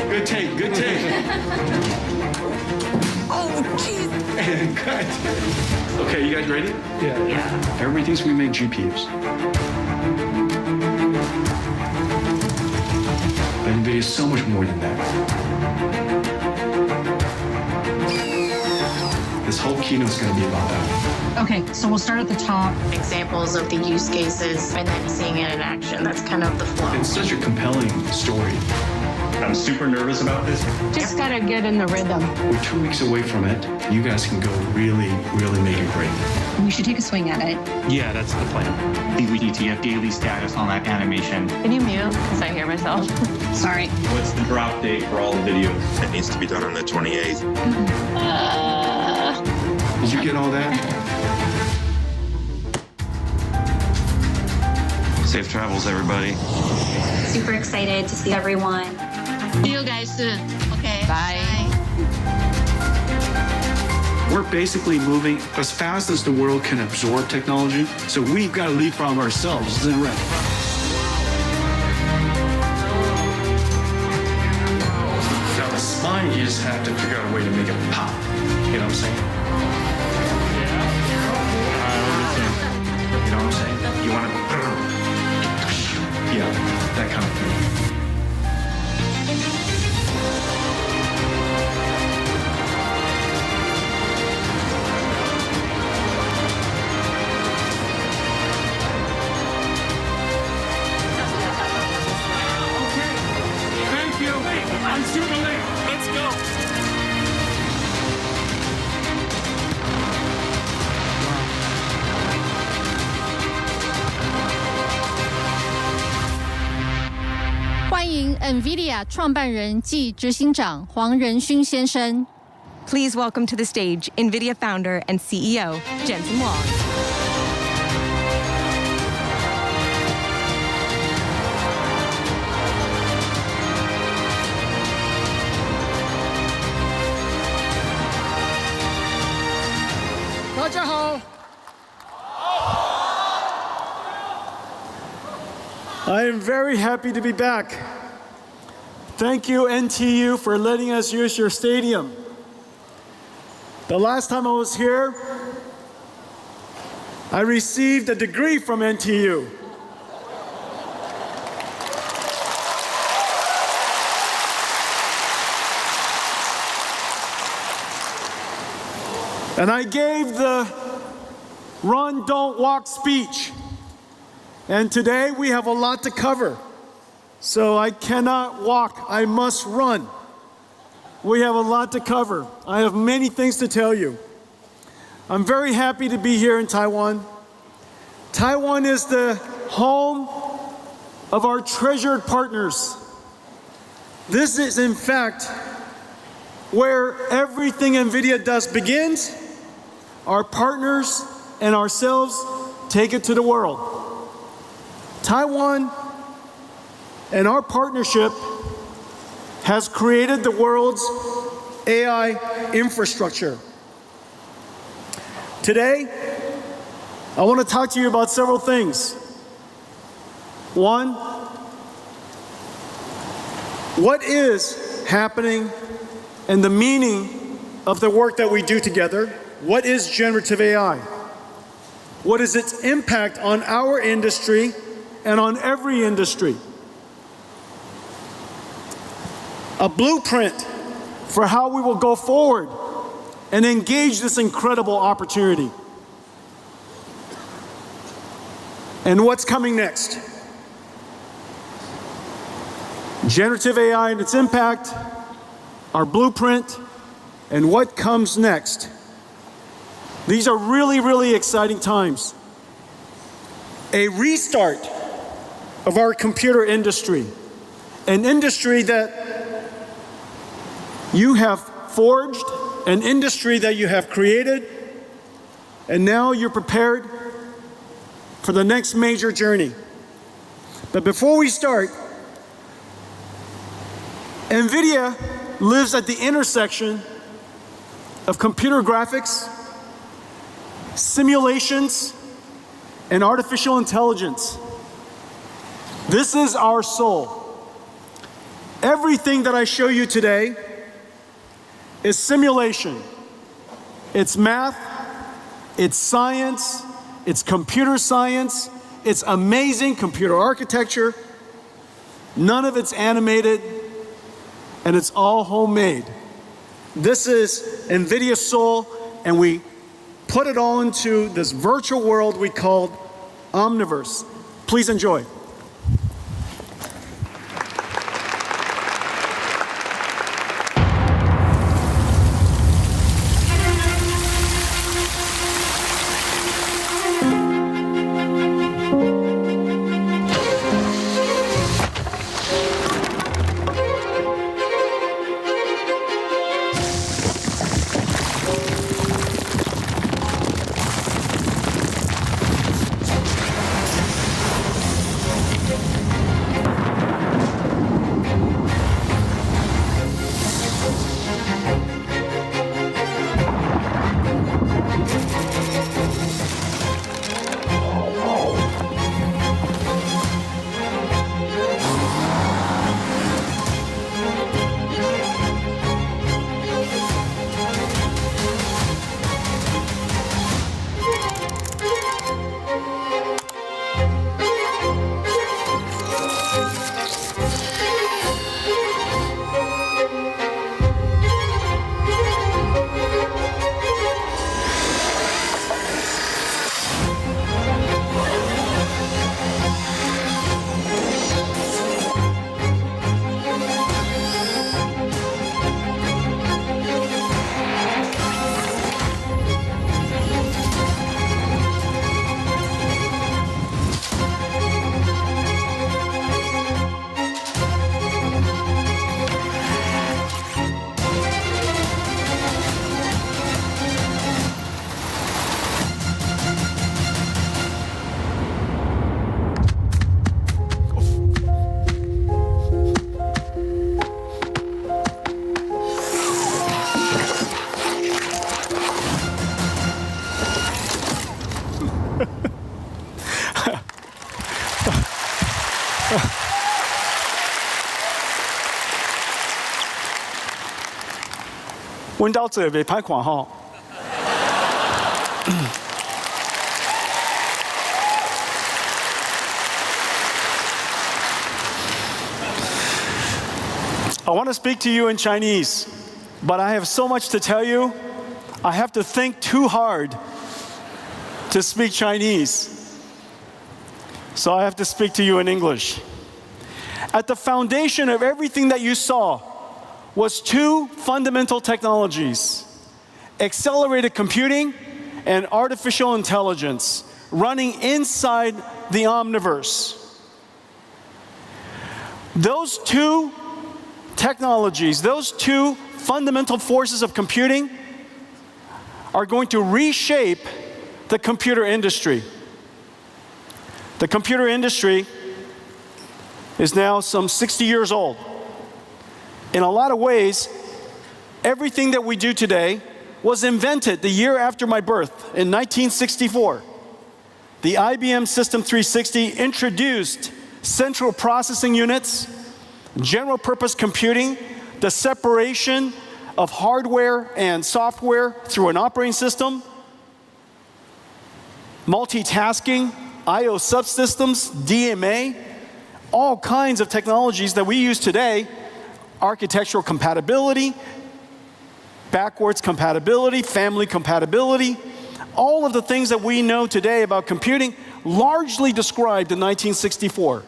Good take, good take. Oh, jeez. Good. Okay, you guys ready? Yeah. Everybody thinks we make GPUs. But NVIDIA is so much more than that. This whole keynote is going to be about that. Okay, so we'll start at the top. Examples of the use cases and then seeing it in action. That's kind of the flow. It's such a compelling story. I'm super nervous about this. Just gotta get in the rhythm. We're 2 weeks away from it. You guys can go really, really make it great. We should take a swing at it. Yeah, that's the plan. I think we need to get daily status on that animation. Can you mute? Because I hear myself. Sorry. What's the drop date for all the videos? It needs to be done on the 28th. Did you get all that? Safe travels, everybody. Super excited to see everyone. See you guys soon. Okay. Bye. We're basically moving as fast as the world can absorb technology. So we've got to leapfrog ourselves. Isn't it right? Now the spine, you just have to figure out a way to make it pop. You know what I'm saying? You know what I'm saying? You want to... Yeah, that kind of thing. Thank you. I'm super late. Let's go.欢迎 Nvidia 创办人暨执行长黄仁勋先生。 Please welcome to the stage NVIDIA founder and CEO Jensen Huang. I am very happy to be back. Thank you, NTU, for letting us use your stadium. The last time I was here, I received a degree from NTU. And I gave the run, don't walk speech. And today we have a lot to cover. So I cannot walk, I must run. We have a lot to cover. I have many things to tell you. I'm very happy to be here in Taiwan. Taiwan is the home of our treasured partners. This is, in fact, where everything NVIDIA does begins. Our partners and ourselves take it to the world. Taiwan and our partnership has created the world's AI infrastructure. Today, I want to talk to you about several things. One, what is happening and the meaning of the work that we do together? What is generative AI? What is its impact on our industry and on every industry? A blueprint for how we will go forward and engage this incredible opportunity. And what's coming next? Generative AI and its impact, our blueprint, and what comes next. These are really, really exciting times. A restart of our computer industry, an industry that you have forged, an industry that you have created, and now you're prepared for the next major journey. But before we start, NVIDIA lives at the intersection of computer graphics, simulations, and artificial intelligence. This is our soul. Everything that I show you today is simulation. It's math, it's science, it's computer science, it's amazing computer architecture. None of it's animated, and it's all homemade. This is NVIDIA Soul, and we put it all into this virtual world we called Omniverse. Please enjoy.阮兜做袂歹看吼。I want to speak to you in Chinese, but I have so much to tell you, I have to think too hard to speak Chinese. So I have to speak to you in English. At the foundation of everything that you saw was two fundamental technologies: accelerated computing and artificial intelligence running inside the Omniverse. Those two technologies, those two fundamental forces of computing are going to reshape the computer industry. The computer industry is now some 60 years old. In a lot of ways, everything that we do today was invented the year after my birth, in 1964. The IBM System 360 introduced central processing units, general purpose computing, the separation of hardware and software through an operating system, multitasking, I/O subsystems, DMA, all kinds of technologies that we use today, architectural compatibility, backwards compatibility, family compatibility, all of the things that we know today about computing largely described in 1964.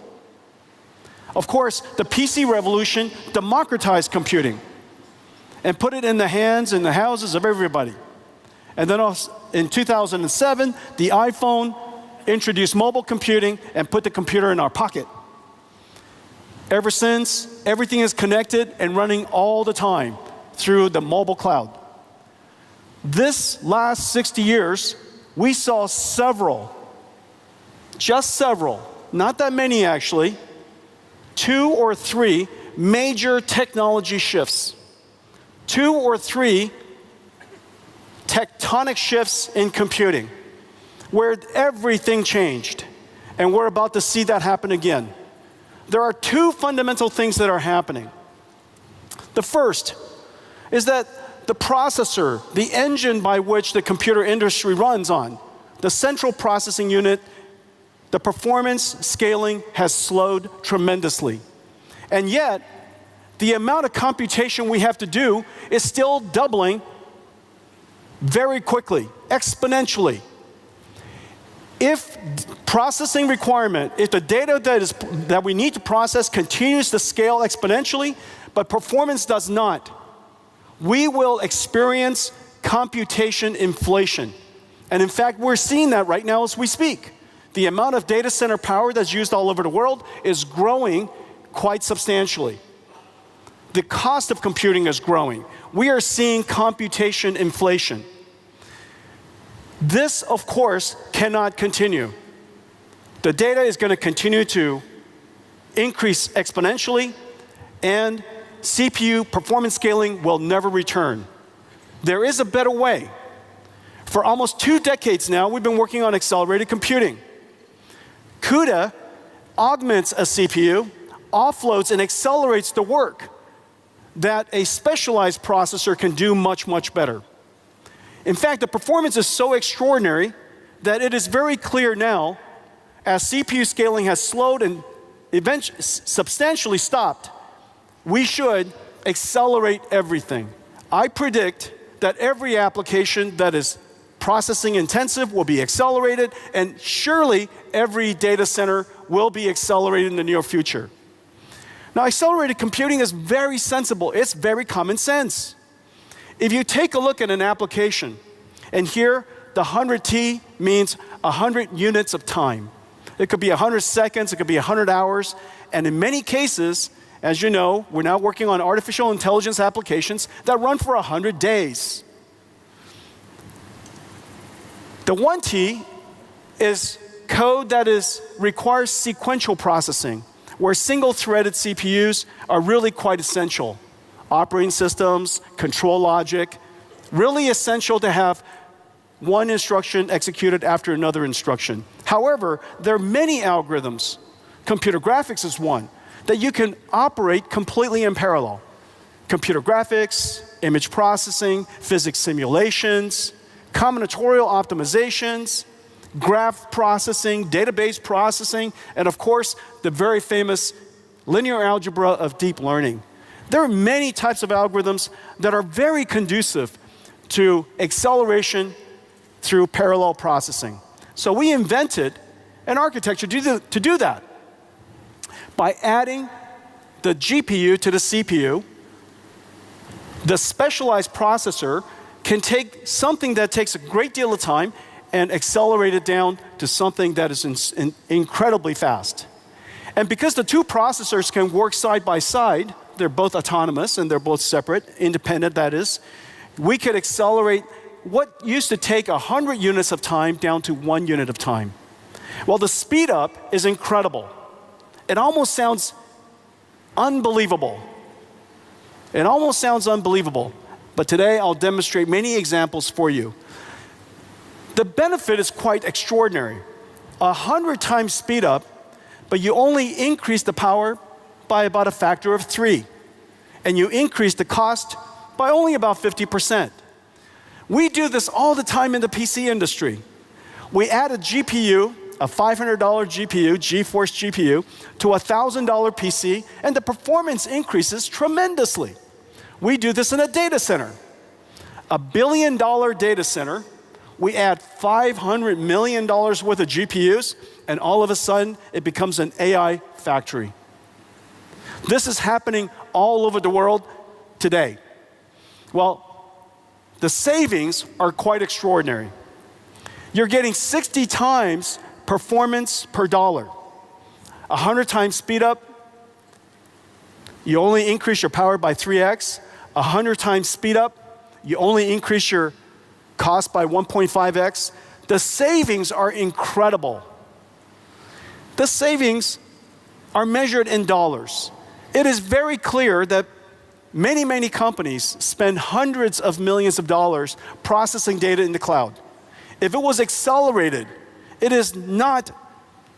Of course, the PC revolution democratized computing and put it in the hands and the houses of everybody. And then in 2007, the iPhone introduced mobile computing and put the computer in our pocket. Ever since, everything is connected and running all the time through the mobile cloud. This last 60 years, we saw several, just several, not that many actually, 2 or 3 major technology shifts. 2 or 3 tectonic shifts in computing, where everything changed. And we're about to see that happen again. there are two fundamental things that are happening. The first is that the processor, the engine by which the computer industry runs on, the central processing unit, the performance scaling has slowed tremendously. And yet, the amount of computation we have to do is still doubling very quickly, exponentially. If processing requirement, if the data that we need to process continues to scale exponentially, but performance does not, we will experience computation inflation. And in fact, we're seeing that right now as we speak. The amount of data center power that's used all over the world is growing quite substantially. The cost of computing is growing. We are seeing computation inflation. This, of course, cannot continue. The data is going to continue to increase exponentially, and CPU performance scaling will never return. There is a better way. For almost 2 decades now, we've been working on accelerated computing. CUDA augments a CPU, offloads and accelerates the work that a specialized processor can do much, much better. In fact, the performance is so extraordinary that it is very clear now, as CPU scaling has slowed and eventually substantially stopped, we should accelerate everything. I predict that every application that is processing intensive will be accelerated, and surely every data center will be accelerated in the near future. Now, accelerated computing is very sensible. It's very common sense. If you take a look at an application, and here the 100T means 100 units of time. It could be 100 seconds, it could be 100 hours, and in many cases, as you know, we're now working on artificial intelligence applications that run for 100 days. The 1T is code that requires sequential processing, where single-threaded CPUs are really quite essential. Operating systems, control logic, really essential to have one instruction executed after another instruction. However, there are many algorithms, computer graphics is one, that you can operate completely in parallel. Computer graphics, image processing, physics simulations, combinatorial optimizations, graph processing, database processing, and of course, the very famous linear algebra of deep learning. There are many types of algorithms that are very conducive to acceleration through parallel processing. So we invented an architecture to do that. By adding the GPU to the CPU, the specialized processor can take something that takes a great deal of time and accelerate it down to something that is incredibly fast. And because the two processors can work side by side, they're both autonomous and they're both separate, independent that is, we could accelerate what used to take 100 units of time down to 1 unit of time. Well, the speed up is incredible. It almost sounds unbelievable. It almost sounds unbelievable. But today I'll demonstrate many examples for you. The benefit is quite extraordinary. 100 times speed up, but you only increase the power by about a factor of 3. And you increase the cost by only about 50%. We do this all the time in the PC industry. We add a GPU, a $500 GPU, GeForce GPU, to a $1,000 PC, and the performance increases tremendously. We do this in a data center. $1 billion data center, we add $500 million worth of GPUs, and all of a sudden, it becomes an AI factory. This is happening all over the world today. Well, the savings are quite extraordinary. You're getting 60 times performance per dollar. 100 times speed up, you only increase your power by 3x. 100 times speed up, you only increase your cost by 1.5x. The savings are incredible. The savings are measured in dollars. It is very clear that many, many companies spend hundreds of millions of dollars processing data in the cloud. If it was accelerated, it is not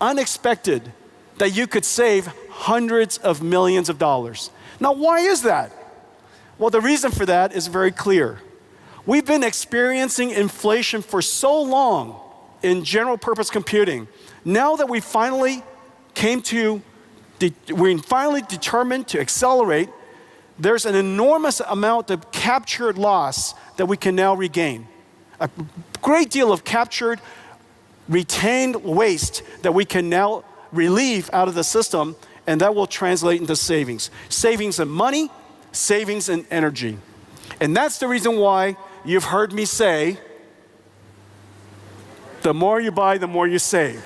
unexpected that you could save hundreds of millions of dollars. Now, why is that? Well, the reason for that is very clear. We've been experiencing inflation for so long in general purpose computing. Now that we finally we're finally determined to accelerate, there's an enormous amount of captured loss that we can now regain. A great deal of captured, retained waste that we can now relieve out of the system, and that will translate into savings. Savings in money, savings in energy. And that's the reason why you've heard me say, the more you buy, the more you save.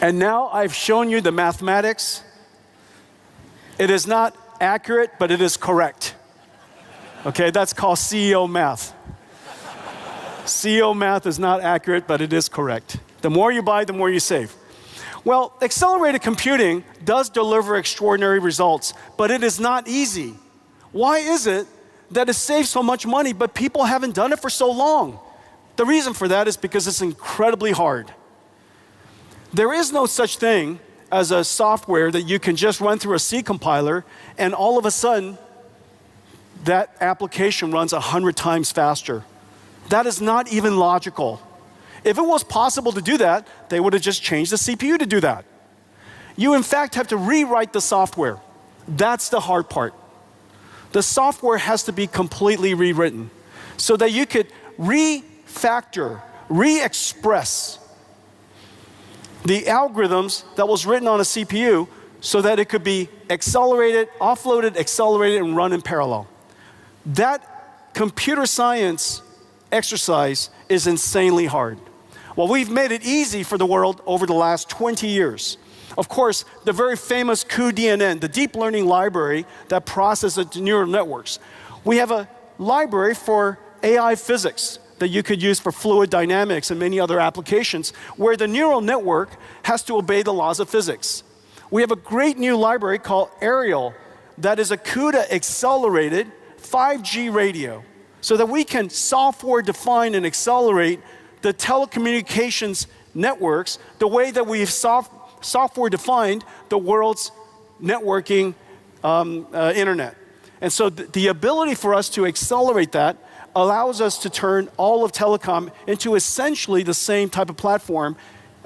And now I've shown you the mathematics. It is not accurate, but it is correct. Okay, that's called CEO math. CEO math is not accurate, but it is correct. The more you buy, the more you save. Well, accelerated computing does deliver extraordinary results, but it is not easy. Why is it that it saves so much money, but people haven't done it for so long? The reason for that is because it's incredibly hard. There is no such thing as a software that you can just run through a C compiler and all of a sudden that application runs 100 times faster. That is not even logical. If it was possible to do that, they would have just changed the CPU to do that. You in fact have to rewrite the software. That's the hard part. The software has to be completely rewritten so that you could refactor, re-express the algorithms that was written on a CPU so that it could be accelerated, offloaded, accelerated, and run in parallel. That computer science exercise is insanely hard. Well, we've made it easy for the world over the last 20 years. Of course, the very famous cuDNN, the deep learning library that processes neural networks. We have a library for AI physics that you could use for fluid dynamics and many other applications where the neural network has to obey the laws of physics. We have a great new library called Ariel that is a CUDA accelerated 5G radio so that we can software define and accelerate the telecommunications networks the way that we've software defined the world's networking internet. And so the ability for us to accelerate that allows us to turn all of telecom into essentially the same type of platform,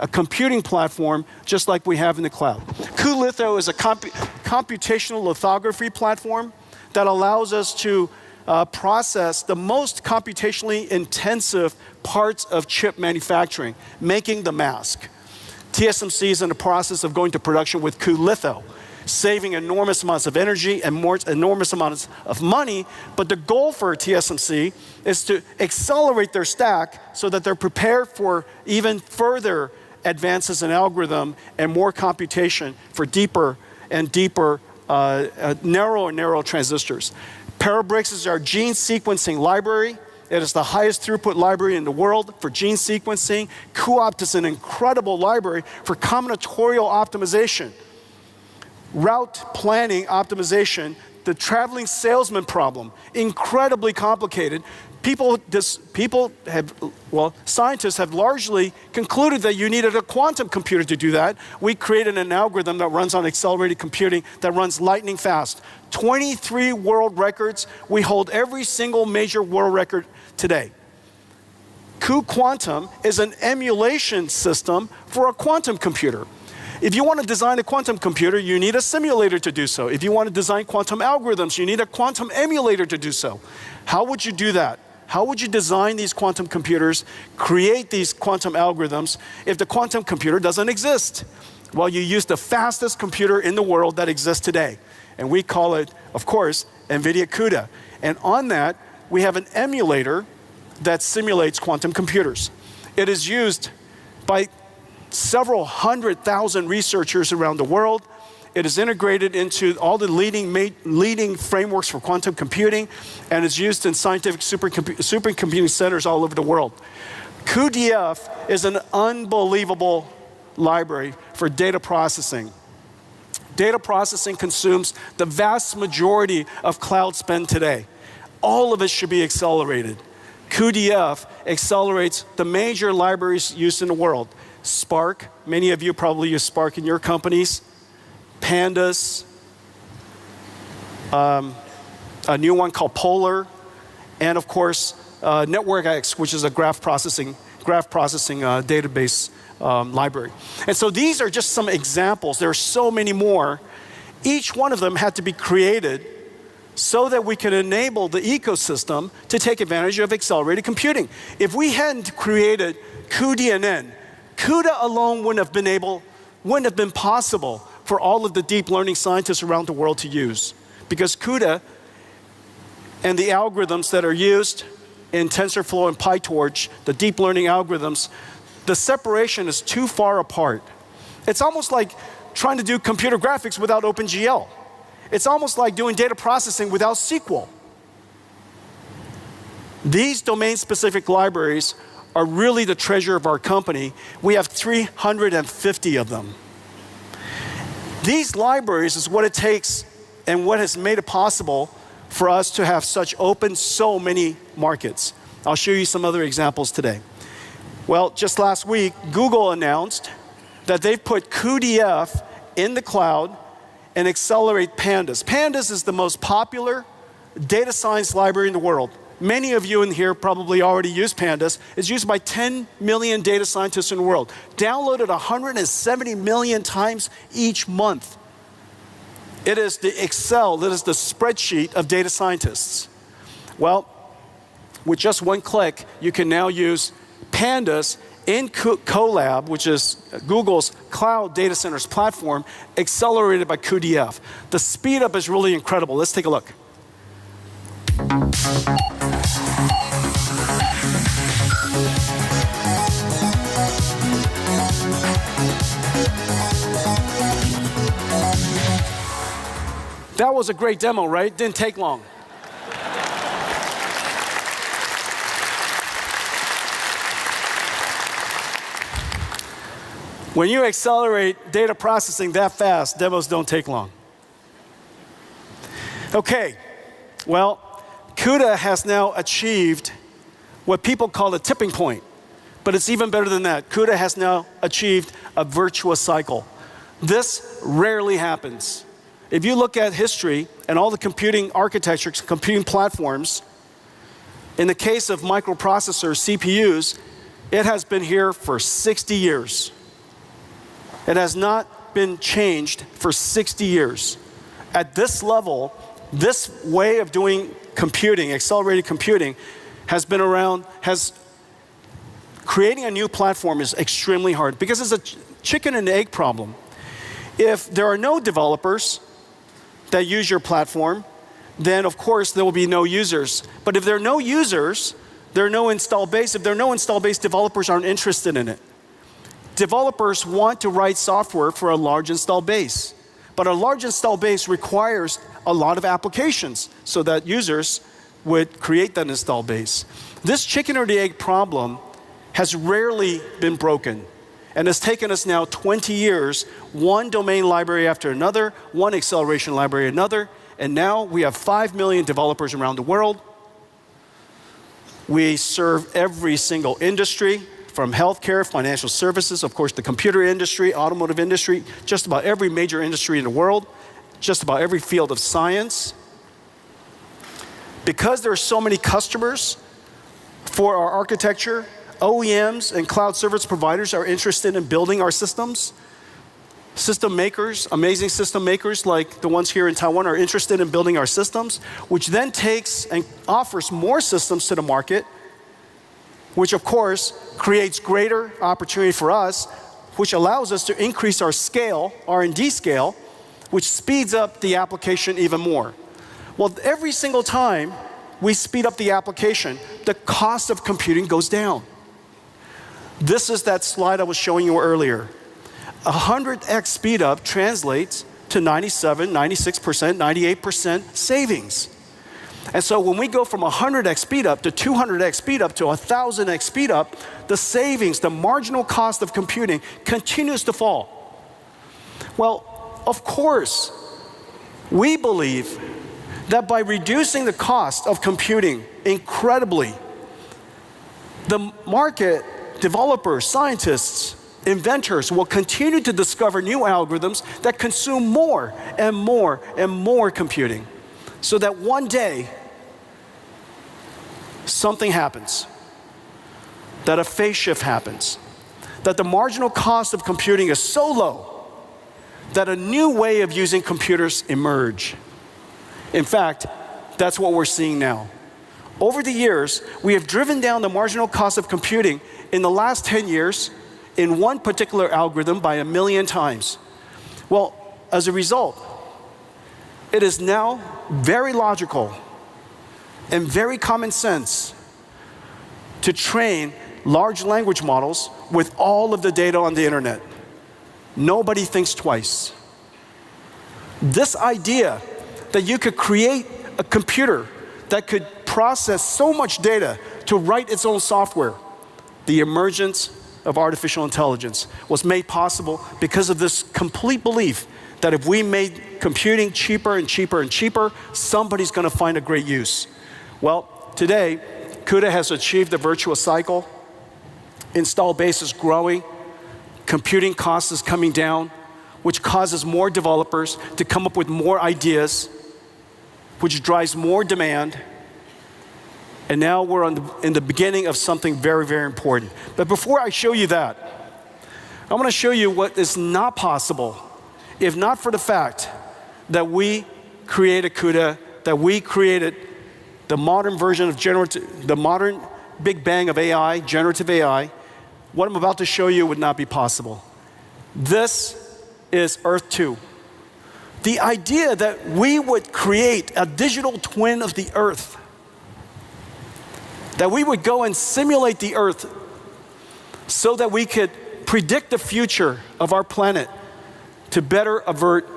a computing platform, just like we have in the cloud. cuLitho is a computational lithography platform that allows us to process the most computationally intensive parts of chip manufacturing, making the mask. TSMC is in the process of going to production with cuLitho, saving enormous amounts of energy and enormous amounts of money, but the goal for TSMC is to accelerate their stack so that they're prepared for even further advances in algorithm and more computation for deeper and deeper, narrow and narrow transistors. Parabricks is our gene sequencing library. It is the highest throughput library in the world for gene sequencing. cuOpt is an incredible library for combinatorial optimization, route planning optimization, the traveling salesman problem, incredibly complicated. Scientists have largely concluded that you needed a quantum computer to do that. We created an algorithm that runs on accelerated computing that runs lightning fast. 23 world records. We hold every single major world record today. cuQuantum is an emulation system for a quantum computer. If you want to design a quantum computer, you need a simulator to do so. If you want to design quantum algorithms, you need a quantum emulator to do so. How would you do that? How would you design these quantum computers, create these quantum algorithms, if the quantum computer doesn't exist? Well, you use the fastest computer in the world that exists today. And we call it, of course, NVIDIA CUDA. And on that, we have an emulator that simulates quantum computers. It is used by several 100,000 researchers around the world. It is integrated into all the leading frameworks for quantum computing, and is used in scientific supercomputing centers all over the world. cuDF is an unbelievable library for data processing. Data processing consumes the vast majority of cloud spend today. All of it should be accelerated. cuDF accelerates the major libraries used in the world. Spark, many of you probably use Spark in your companies. Pandas, a new one called Polar, and of course, NetworkX, which is a graph processing database library. And so these are just some examples. There are so many more. Each one of them had to be created so that we can enable the ecosystem to take advantage of accelerated computing. If we hadn't created cuDNN, CUDA alone wouldn't have been possible for all of the deep learning scientists around the world to use. Because CUDA and the algorithms that are used in TensorFlow and PyTorch, the deep learning algorithms, the separation is too far apart. It's almost like trying to do computer graphics without OpenGL. It's almost like doing data processing without SQL. These domain-specific libraries are really the treasure of our company. We have 350 of them. These libraries is what it takes and what has made it possible for us to have such open so many markets. I'll show you some other examples today. Well, just last week, Google announced that they've put cuDF in the cloud and accelerate Pandas. Pandas is the most popular data science library in the world. Many of you in here probably already use Pandas. It's used by 10 million data scientists in the world. Downloaded 170 million times each month. It is the Excel, it is the spreadsheet of data scientists. Well, with just one click, you can now use Pandas in Colab, which is Google's cloud data centers platform, accelerated by cuDF. The speed up is really incredible. Let's take a look. That was a great demo, right? Didn't take long. When you accelerate data processing that fast, demos don't take long. Okay, well, CUDA has now achieved what people call a tipping point, but it's even better than that. CUDA has now achieved a virtuous cycle. This rarely happens. If you look at history and all the computing architectures, computing platforms, in the case of microprocessors, CPUs, it has been here for 60 years. It has not been changed for 60 years. At this level, this way of doing computing, accelerated computing, has been around, creating a new platform is extremely hard because it's a chicken and egg problem. If there are no developers that use your platform, then of course there will be no users. But if there are no users, there are no install base. If there are no install base, developers aren't interested in it. Developers want to write software for a large install base. But a large install base requires a lot of applications so that users would create that install base. This chicken or the egg problem has rarely been broken. And it's taken us now 20 years, one domain library after another, one acceleration library another, and now we have 5 million developers around the world. We serve every single industry, from healthcare, financial services, of course the computer industry, automotive industry, just about every major industry in the world, just about every field of science. Because there are so many customers for our architecture, OEMs and cloud service providers are interested in building our systems. System makers, amazing system makers like the ones here in Taiwan are interested in building our systems, which then takes and offers more systems to the market, which of course creates greater opportunity for us, which allows us to increase our scale, R&D scale, which speeds up the application even more. Well, every single time we speed up the application, the cost of computing goes down. This is that slide I was showing you earlier. 100x speed up translates to 97, 96%, 98% savings. And so when we go from 100x speed up to 200x speed up to 1000x speed up, the savings, the marginal cost of computing continues to fall. Well, of course, we believe that by reducing the cost of computing incredibly, The market, developers, scientists, inventors will continue to discover new algorithms that consume more and more and more computing, so that one day something happens, that a phase shift happens, that the marginal cost of computing is so low that a new way of using computers emerge. In fact, that's what we're seeing now. Over the years, we have driven down the marginal cost of computing in the last 10 years in one particular algorithm by 1 million times. Well, as a result, it is now very logical and very common sense to train large language models with all of the data on the internet. Nobody thinks twice. This idea that you could create a computer that could process so much data to write its own software, the emergence of artificial intelligence was made possible because of this complete belief that if we made computing cheaper and cheaper and cheaper, somebody's going to find a great use. Well, today, CUDA has achieved the virtuous cycle. Install base is growing, computing cost is coming down, which causes more developers to come up with more ideas, which drives more demand. And now we're in the beginning of something very, very important. But before I show you that, I want to show you what is not possible if not for the fact that we created CUDA, that we created the modern version of the modern big bang of AI, generative AI. What I'm about to show you would not be possible. This is Earth 2. The idea that we would create a digital twin of the Earth, that we would go and simulate the Earth so that we could predict the future of our planet to better avert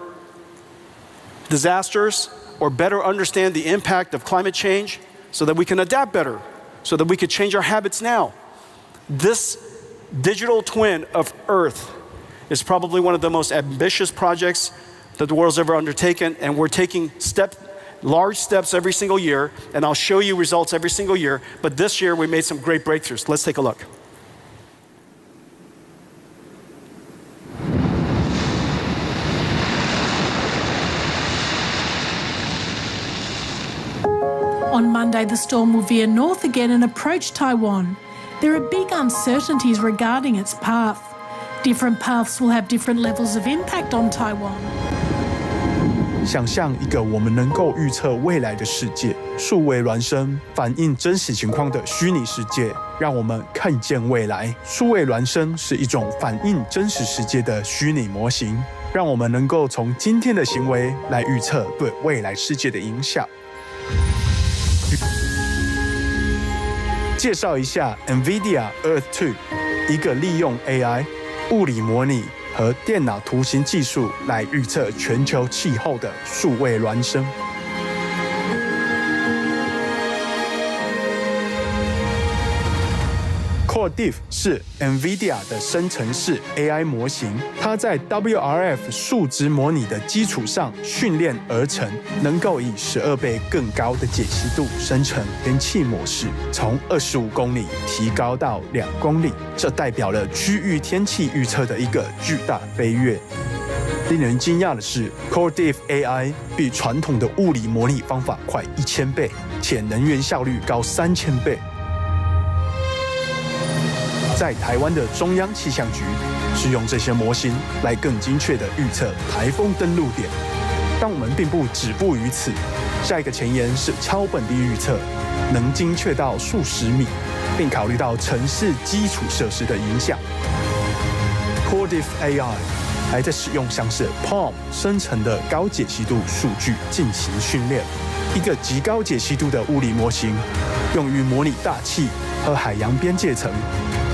disasters or better understand the impact of climate change so that we can adapt better, so that we could change our habits now. This digital twin of Earth is probably one of the most ambitious projects that the world's ever undertaken, and we're taking large steps every single year, and I'll show you results every single year, but this year we made some great breakthroughs. Let's take a look. On Monday, the storm will veer north again and approach Taiwan. There are big uncertainties regarding its path. Different paths will have different levels of impact on Taiwan. 想象一个我们能够预测未来的世界，数位孪生反映真实情况的虚拟世界，让我们看见未来。数位孪生是一种反映真实世界的虚拟模型，让我们能够从今天的行为来预测对未来世界的影响。介绍一下 Nvidia Earth 2， 一个利用 AI、物理模拟和电脑图形技术来预测全球气候的数位孪生。Core Diff 是 Nvidia 的生成式 AI 模型，它在 WRF 数值模拟的基础上训练而成，能够以12倍更高的解析度生成天气模式，从25公里提高到2公里，这代表了区域天气预测的一个巨大飞跃。令人惊讶的是 ，Core Diff AI 比传统的物理模拟方法快1000倍，且能源效率高3000倍。在台湾的中央气象局是用这些模型来更精确地预测台风登陆点，但我们并不止步于此。下一个前沿是超本地预测，能精确到数十米，并考虑到城市基础设施的影响。Core Diff AI 还在使用像是 Palm 生成的高解析度数据进行训练，一个极高解析度的物理模型，用于模拟大气和海洋边界层。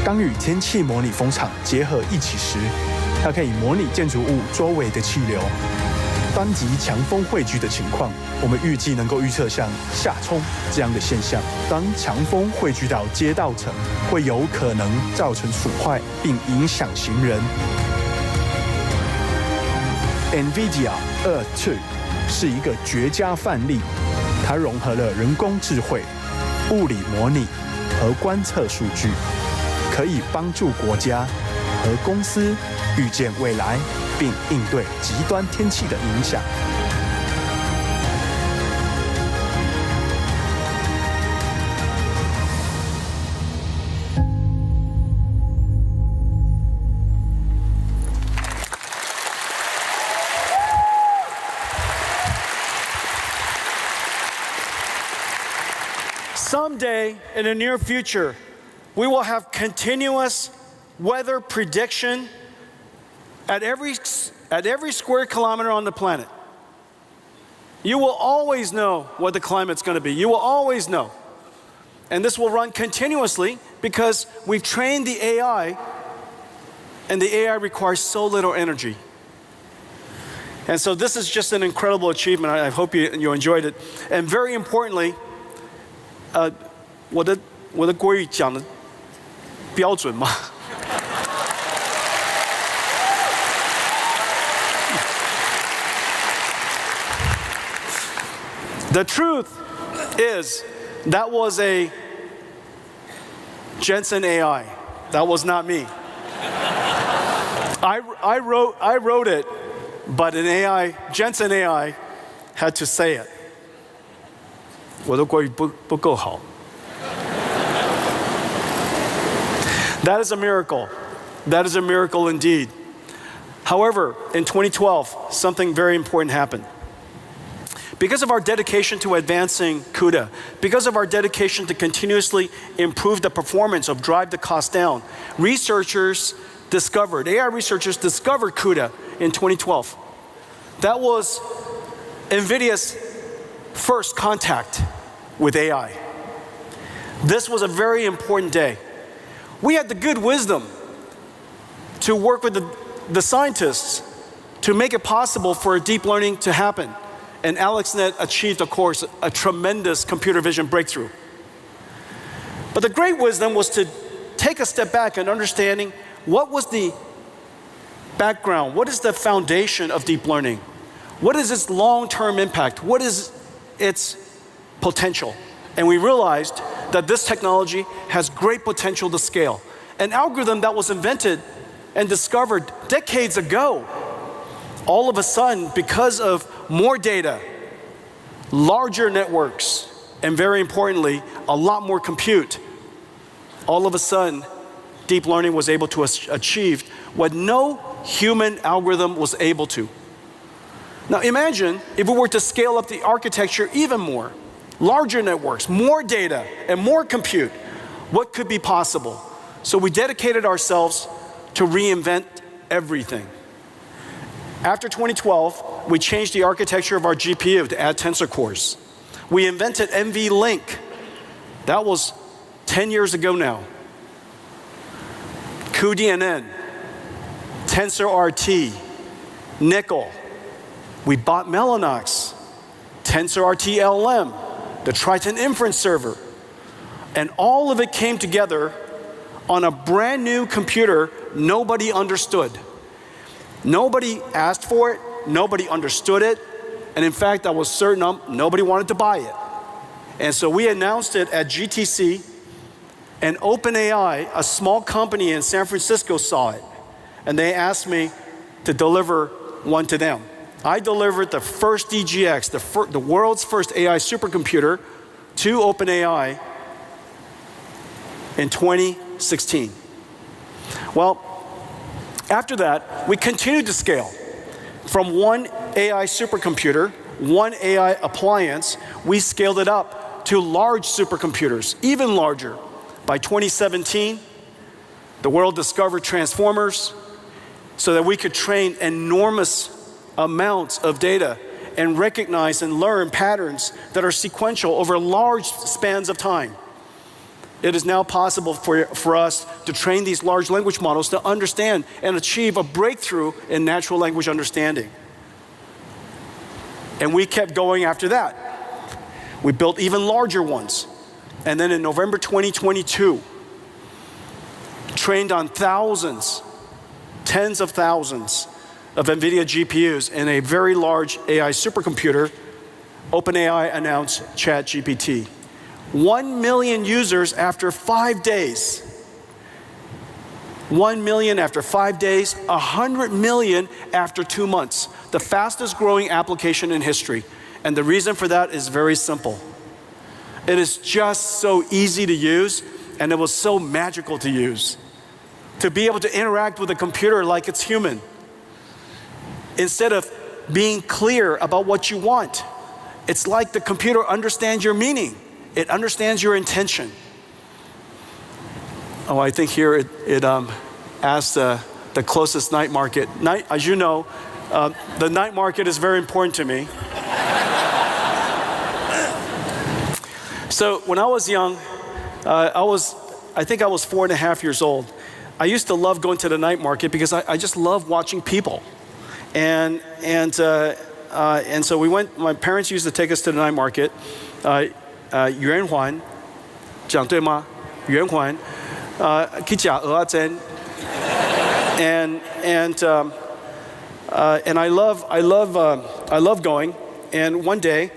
当与天气模拟风场结合一起时，它可以模拟建筑物周围的气流。单极强风汇聚的情况，我们预计能够预测像下冲这样的现象。当强风汇聚到街道层，会有可能造成损坏并影响行人。Nvidia Earth 2是一个绝佳范例，它融合了人工智慧、物理模拟和观测数据，可以帮助国家和公司预见未来，并应对极端天气的影响。Someday in the near future, we will have continuous weather prediction at every square kilometer on the planet. You will always know what the climate's going to be. You will always know. And this will run continuously because we've trained the AI, and the AI requires so little energy. And so this is just an incredible achievement. I hope you enjoyed it. And very importantly, 我的国语讲的标准吗？ The truth is, that was a Jensen AI. That was not me. I wrote it, but an AI, Jensen AI, had to say it. 我的国语不够好。 That is a miracle. That is a miracle indeed. However, in 2012, something very important happened. Because of our dedication to advancing CUDA, because of our dedication to continuously improve the performance of drive the cost down, AI researchers discovered CUDA in 2012. That was Nvidia's first contact with AI. This was a very important day. We had the good wisdom to work with the scientists to make it possible for deep learning to happen. And AlexNet achieved, of course, a tremendous computer vision breakthrough. But the great wisdom was to take a step back and understanding what was the background, what is the foundation of deep learning? What is its long-term impact? What is its potential? And we realized that this technology has great potential to scale. An algorithm that was invented and discovered decades ago, all of a sudden, because of more data, larger networks, and very importantly, a lot more compute, all of a sudden, deep learning was able to achieve what no human algorithm was able to. Now imagine if we were to scale up the architecture even more, larger networks, more data, and more compute, what could be possible? So we dedicated ourselves to reinvent everything. After 2012, we changed the architecture of our GPU to add tensor cores. We invented NVLink. That was 10 years ago now. cuDNN, TensorRT, Nickel. We bought Mellanox, TensorRT LM, the Triton inference server. And all of it came together on a brand new computer nobody understood. Nobody asked for it, nobody understood it, and in fact, I was certain nobody wanted to buy it. And so we announced it at GTC, and OpenAI, a small company in San Francisco, saw it, and they asked me to deliver one to them. I delivered the first DGX, the world's first AI supercomputer, to OpenAI in 2016. Well, after that, we continued to scale. From one AI supercomputer, one AI appliance, we scaled it up to large supercomputers, even larger. By 2017, the world discovered transformers so that we could train enormous amounts of data and recognize and learn patterns that are sequential over large spans of time. It is now possible for us to train these large language models to understand and achieve a breakthrough in natural language understanding. And we kept going after that. We built even larger ones. And then in November 2022, trained on thousands, tens of thousands of NVIDIA GPUs in a very large AI supercomputer, OpenAI announced ChatGPT. 1 million users after 5 days. 1 million after 5 days, 100 million after 2 months. The fastest growing application in history. And the reason for that is very simple. It is just so easy to use, and it was so magical to use. To be able to interact with a computer like it's human. Instead of being clear about what you want, it's like the computer understands your meaning. It understands your intention. Oh, I think here it asks the closest night market. As you know, the night market is very important to me. So when I was young, I think I was 4.5 years old. I used to love going to the night market because I just love watching people. And so we went, my parents used to take us to the night market. 圆环讲对吗？圆环去吃蚵仔煎 and I love going. And one day,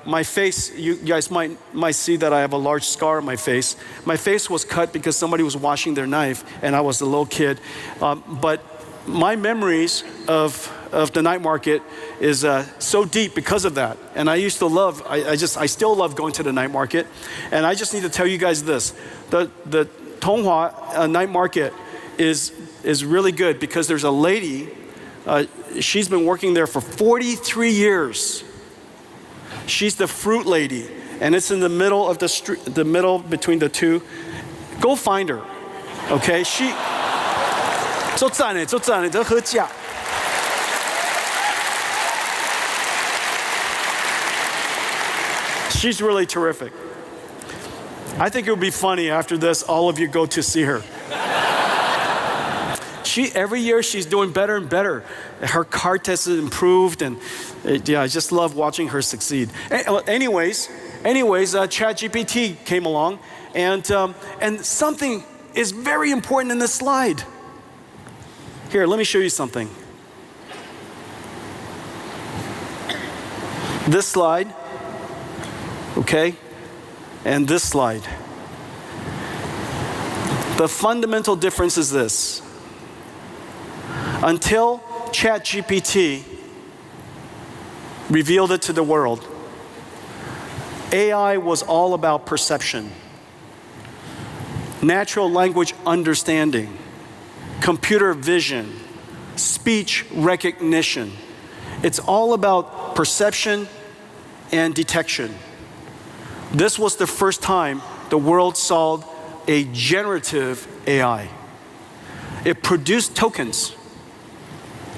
my face, you guys might see that I have a large scar on my face. My face was cut because somebody was washing their knife, and I was a little kid. But my memories of the night market is so deep because of that. And I used to love, I still love going to the night market. And I just need to tell you guys this. The Tonghua night market is really good because there's a lady, she's been working there for 43 years. She's the fruit lady. And it's in the middle of the street, the middle between the two. Go find her, okay? She, 做赞的，这喝价。She's really terrific. I think it would be funny after this, all of you go to see her. Every year she's doing better and better. Her cart has improved, and yeah, I just love watching her succeed. Anyways, ChatGPT came along, and something is very important in this slide. Here, let me show you something. This slide, okay, and this slide. The fundamental difference is this. Until ChatGPT revealed it to the world, AI was all about perception, natural language understanding, computer vision, speech recognition. It's all about perception and detection. This was the first time the world saw a generative AI. It produced tokens,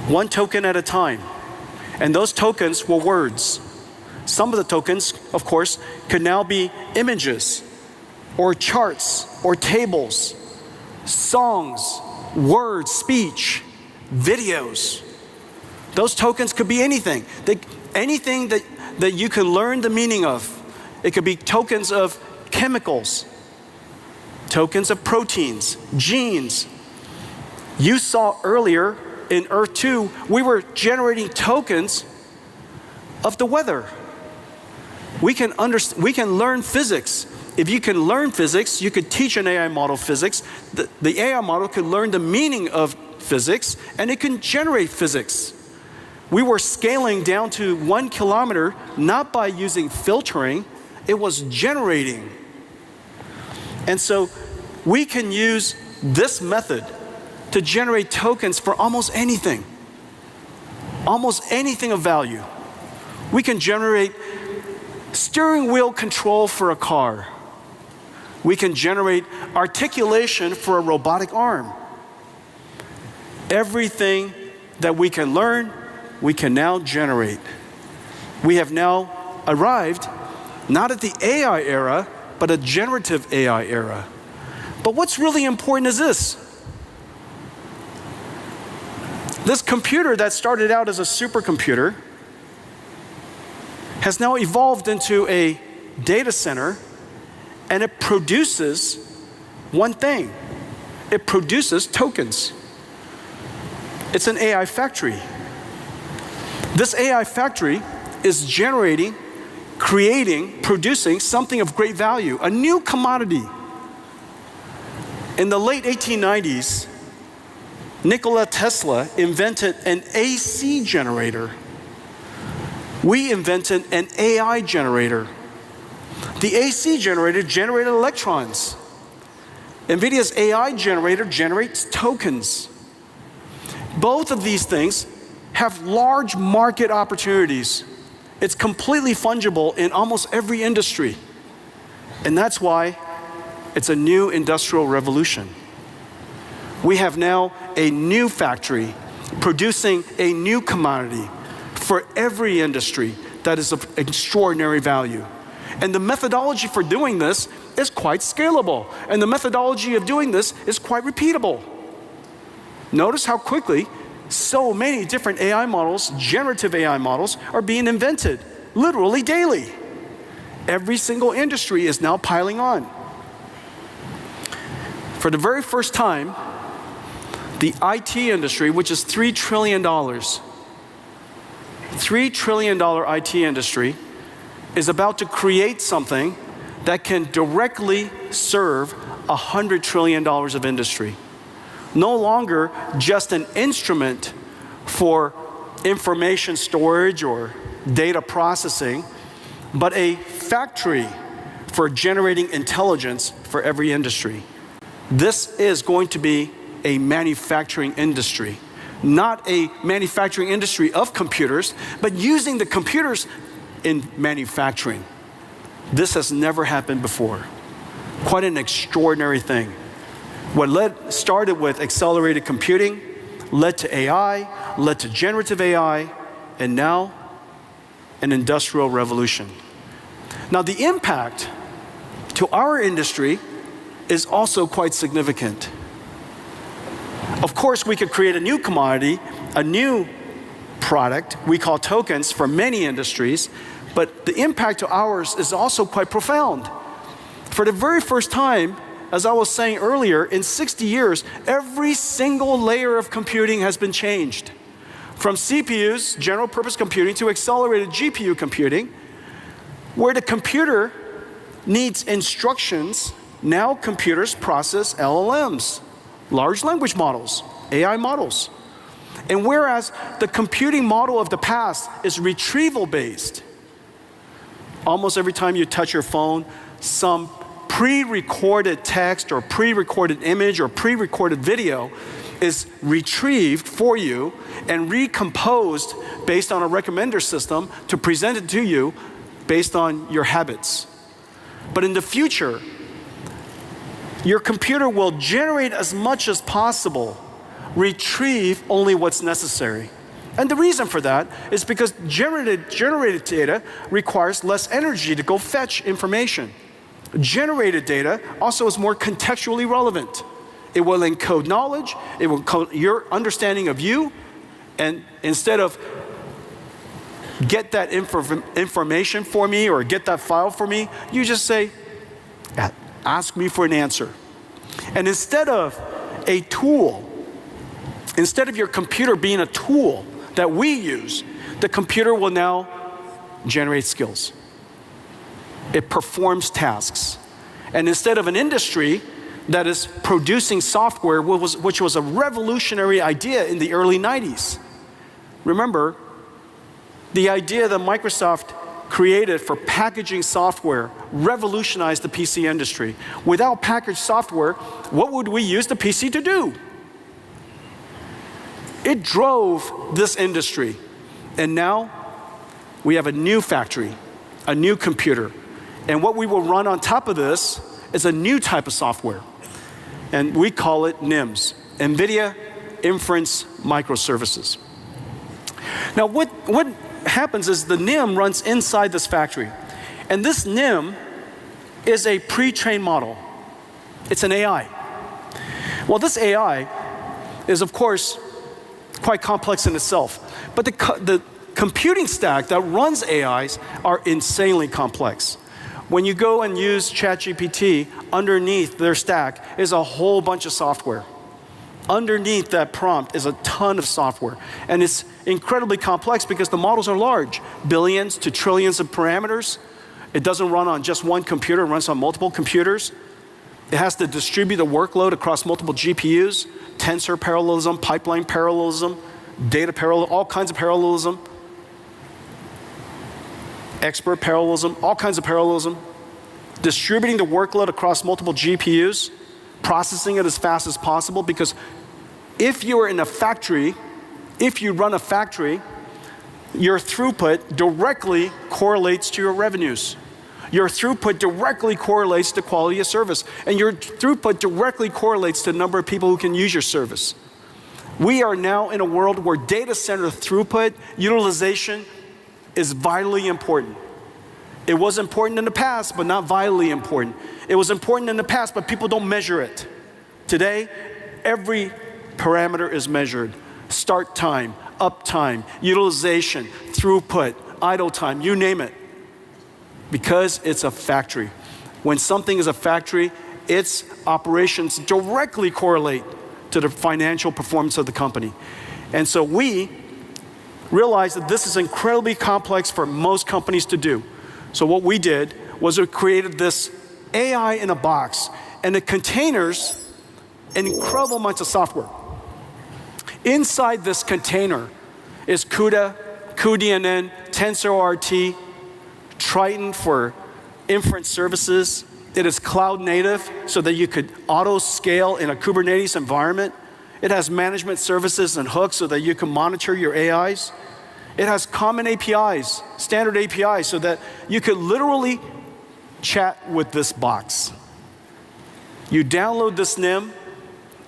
one token at a time. And those tokens were words. Some of the tokens, of course, could now be images, or charts, or tables, songs, words, speech, videos. Those tokens could be anything. Anything that you can learn the meaning of. It could be tokens of chemicals, tokens of proteins, genes. You saw earlier in Earth 2, we were generating tokens of the weather. We can learn physics. If you can learn physics, you could teach an AI model physics. The AI model could learn the meaning of physics, and it can generate physics. We were scaling down to 1 kilometer, not by using filtering, it was generating. And so we can use this method to generate tokens for almost anything of value. We can generate steering wheel control for a car. We can generate articulation for a robotic arm. Everything that we can learn, we can now generate. We have now arrived not at the AI era, but a generative AI era. But what's really important is this. This computer that started out as a supercomputer has now evolved into a data center, and it produces one thing. It produces tokens. It's an AI factory. This AI factory is generating producing something of great value, a new commodity. In the late 1890s, Nikola Tesla invented an AC generator. We invented an AI generator. The AC generator generated electrons. NVIDIA's AI generator generates tokens. Both of these things have large market opportunities. It's completely fungible in almost every industry. And that's why it's a new industrial revolution. We have now a new factory producing a new commodity for every industry that is of extraordinary value. And the methodology for doing this is quite scalable. And the methodology of doing this is quite repeatable. Notice how quickly so many different AI models, generative AI models, are being invented, literally daily. Every single industry is now piling on. For the very first time, the IT industry, which is $3 trillion, $3 trillion IT industry, is about to create something that can directly serve $100 trillion of industry. No longer just an instrument for information storage or data processing, but a factory for generating intelligence for every industry. This is going to be a manufacturing industry, not a manufacturing industry of computers, but using the computers in manufacturing. This has never happened before. Quite an extraordinary thing. What started with accelerated computing, led to AI, led to generative AI, and now an industrial revolution. Now the impact to our industry is also quite significant. Of course, we could create a new commodity, a new product we call tokens for many industries, but the impact to ours is also quite profound. For the very first time, as I was saying earlier, in 60 years, every single layer of computing has been changed. From CPUs, general purpose computing, to accelerated GPU computing, where the computer needs instructions, now computers process LLMs, large language models, AI models. And whereas the computing model of the past is retrieval-based, almost every time you touch your phone, some pre-recorded text or pre-recorded image or pre-recorded video is retrieved for you and recomposed based on a recommender system to present it to you based on your habits. But in the future, your computer will generate as much as possible, retrieve only what's necessary. And the reason for that is because generated data requires less energy to go fetch information. Generated data also is more contextually relevant. It will encode knowledge, it will encode your understanding of you, and instead of get that information for me or get that file for me, you just say, ask me for an answer. And instead of a tool, instead of your computer being a tool that we use, the computer will now generate skills. It performs tasks. And instead of an industry that is producing software, which was a revolutionary idea in the early 90s. Remember, the idea that Microsoft created for packaging software revolutionized the PC industry. Without packaged software, what would we use the PC to do? It drove this industry. And now we have a new factory, a new computer. And what we will run on top of this is a new type of software. And we call it NIMS, NVIDIA Inference Microservices. Now what happens is the NIM runs inside this factory. And this NIM is a pre-trained model. It's an AI. Well, this AI is, of course, quite complex in itself. But the computing stack that runs AIs are insanely complex. When you go and use ChatGPT, underneath their stack is a whole bunch of software. underneath that prompt is a ton of software. And it's incredibly complex because the models are large, billions to trillions of parameters. It doesn't run on just one computer, it runs on multiple computers. It has to distribute the workload across multiple GPUs, tensor parallelism, pipeline parallelism, data parallelism, all kinds of parallelism, expert parallelism, all kinds of parallelism, distributing the workload across multiple GPUs, processing it as fast as possible, because if you are in a factory, if you run a factory, your throughput directly correlates to your revenues. Your throughput directly correlates to quality of service, and your throughput directly correlates to the number of people who can use your service. We are now in a world where data center throughput, utilization is vitally important. It was important in the past, but not vitally important. It was important in the past, but people don't measure it. Today, every parameter is measured. Start time, uptime, utilization, throughput, idle time, you name it. Because it's a factory. When something is a factory, its operations directly correlate to the financial performance of the company. And so we realized that this is incredibly complex for most companies to do. So what we did was we created this AI in a box, and it contains an incredible amount of software. Inside this container is CUDA, cuDNN, TensorRT, Triton for inference services. It is cloud native so that you could auto scale in a Kubernetes environment. It has management services and hooks so that you can monitor your AIs. It has common APIs, standard APIs, so that you could literally chat with this box. You download this NIM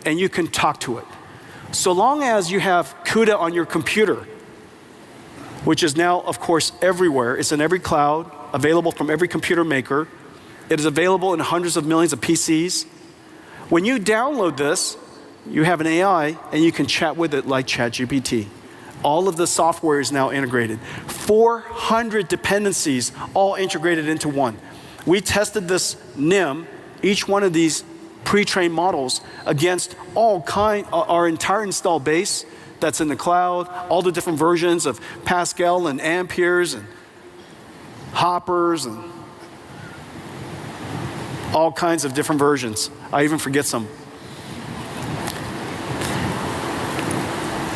and you can talk to it. So long as you have CUDA on your computer, which is now, of course, everywhere. It's in every cloud, available from every computer maker. It is available in hundreds of millions of PCs. When you download this, you have an AI and you can chat with it like ChatGPT. All of the software is now integrated. 400 dependencies all integrated into one. We tested this NIM, each one of these pre-trained models, against our entire install base that's in the cloud, all the different versions of Pascal and Amperes and Hoppers and all kinds of different versions. I even forget some.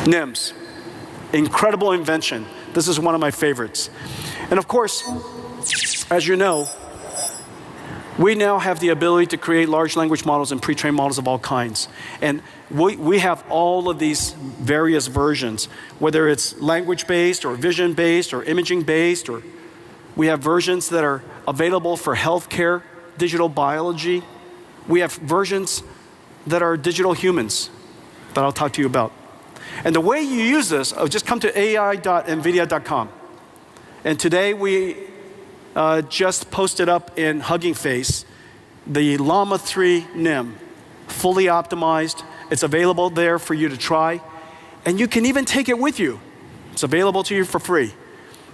NIMs, incredible invention. This is one of my favorites. And of course, as you know, we now have the ability to create large language models and pre-trained models of all kinds. And we have all of these various versions, whether it's language-based or vision-based or imaging-based, or we have versions that are available for healthcare, digital biology. We have versions that are digital humans that I'll talk to you about. And the way you use this, just come to ai.nvidia.com. And today we just posted up in Hugging Face the Llama 3 NIM, fully optimized. It's available there for you to try. And you can even take it with you. It's available to you for free.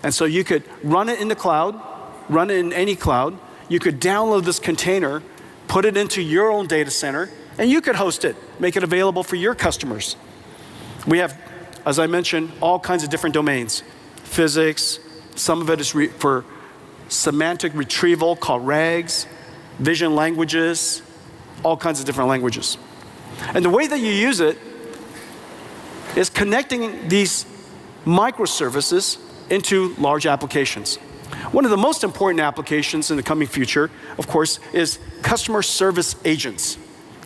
And so you could run it in the cloud, run it in any cloud. You could download this container, put it into your own data center, and you could host it, make it available for your customers. We have, as I mentioned, all kinds of different domains. Physics, some of it is for semantic retrieval called RAGs, vision languages, all kinds of different languages. And the way that you use it is connecting these microservices into large applications. One of the most important applications in the coming future, of course, is customer service agents.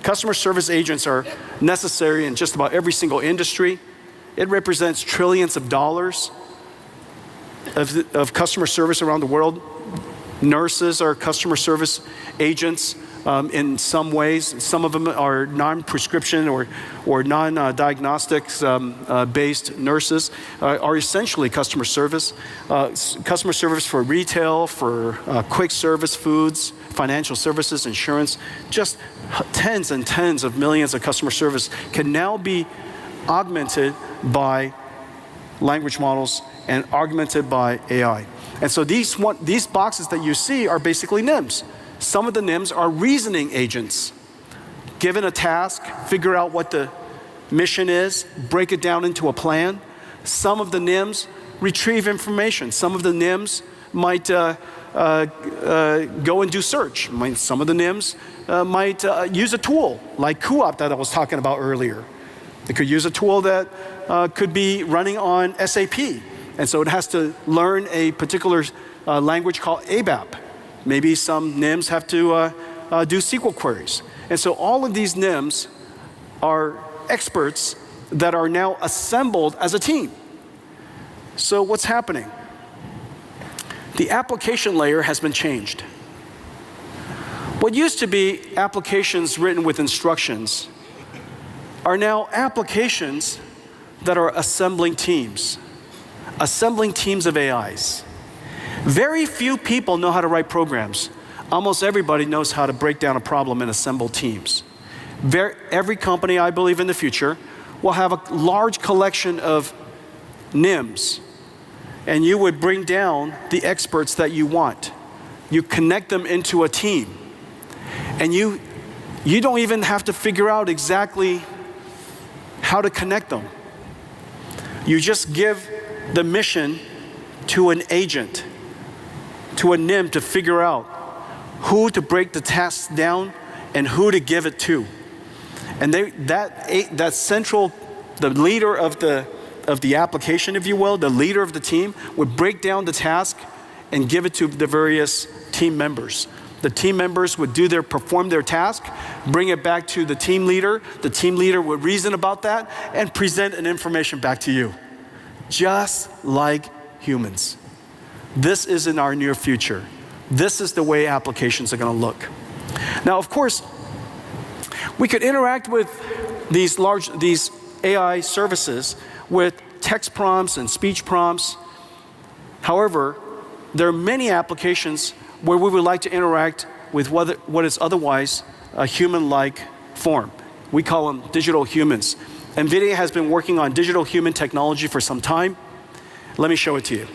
Customer service agents are necessary in just about every single industry. It represents trillions of dollars of customer service around the world. Nurses are customer service agents in some ways. Some of them are non-prescription or non-diagnostics based nurses are essentially customer service. Customer service for retail, for quick service foods, financial services, insurance. Just tens and tens of millions of customer service can now be augmented by language models and augmented by AI. And so these boxes that you see are basically NIMs. Some of the NIMs are reasoning agents. Given a task, figure out what the mission is, break it down into a plan. Some of the NIMs retrieve information. Some of the NIMs might go and do search. Some of the NIMs might use a tool like co-op that I was talking about earlier. They could use a tool that could be running on SAP. And so it has to learn a particular language called ABAP. Maybe some NIMs have to do SQL queries. And so all of these NIMs are experts that are now assembled as a team. So what's happening? The application layer has been changed. What used to be applications written with instructions are now applications that are assembling teams of AIs. Very few people know how to write programs. Almost everybody knows how to break down a problem and assemble teams. Every company, I believe, in the future will have a large collection of NIMs, and you would bring down the experts that you want. You connect them into a team, and you don't even have to figure out exactly how to connect them. You just give the mission to an agent, to a NIM to figure out who to break the tasks down and who to give it to. And that central, the leader of the application, if you will, the leader of the team, would break down the task and give it to the various team members. The team members would perform their task, bring it back to the team leader. The team leader would reason about that and present an information back to you. Just like humans. This is in our near future. This is the way applications are going to look. Now, of course, we could interact with these AI services with text prompts and speech prompts. However, there are many applications where we would like to interact with what is otherwise a human-like form. We call them digital humans. NVIDIA has been working on digital human technology for some time. Let me show it to you.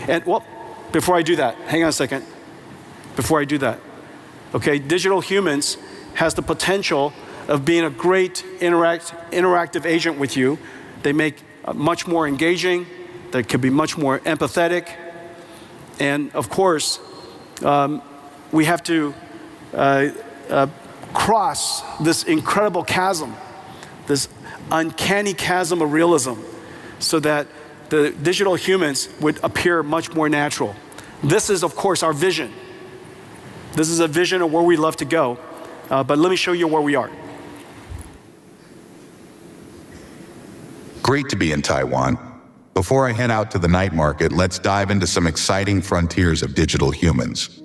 And well, before I do that, hang on a second. Before I do that, okay, digital humans has the potential of being a great interactive agent with you. They make much more engaging. They can be much more empathetic. And of course, we have to cross this incredible chasm, this uncanny chasm of realism, so that the digital humans would appear much more natural. This is, of course, our vision. This is a vision of where we love to go. But let me show you where we are. Great to be in Taiwan. Before I head out to the night market, let's dive into some exciting frontiers of digital humans.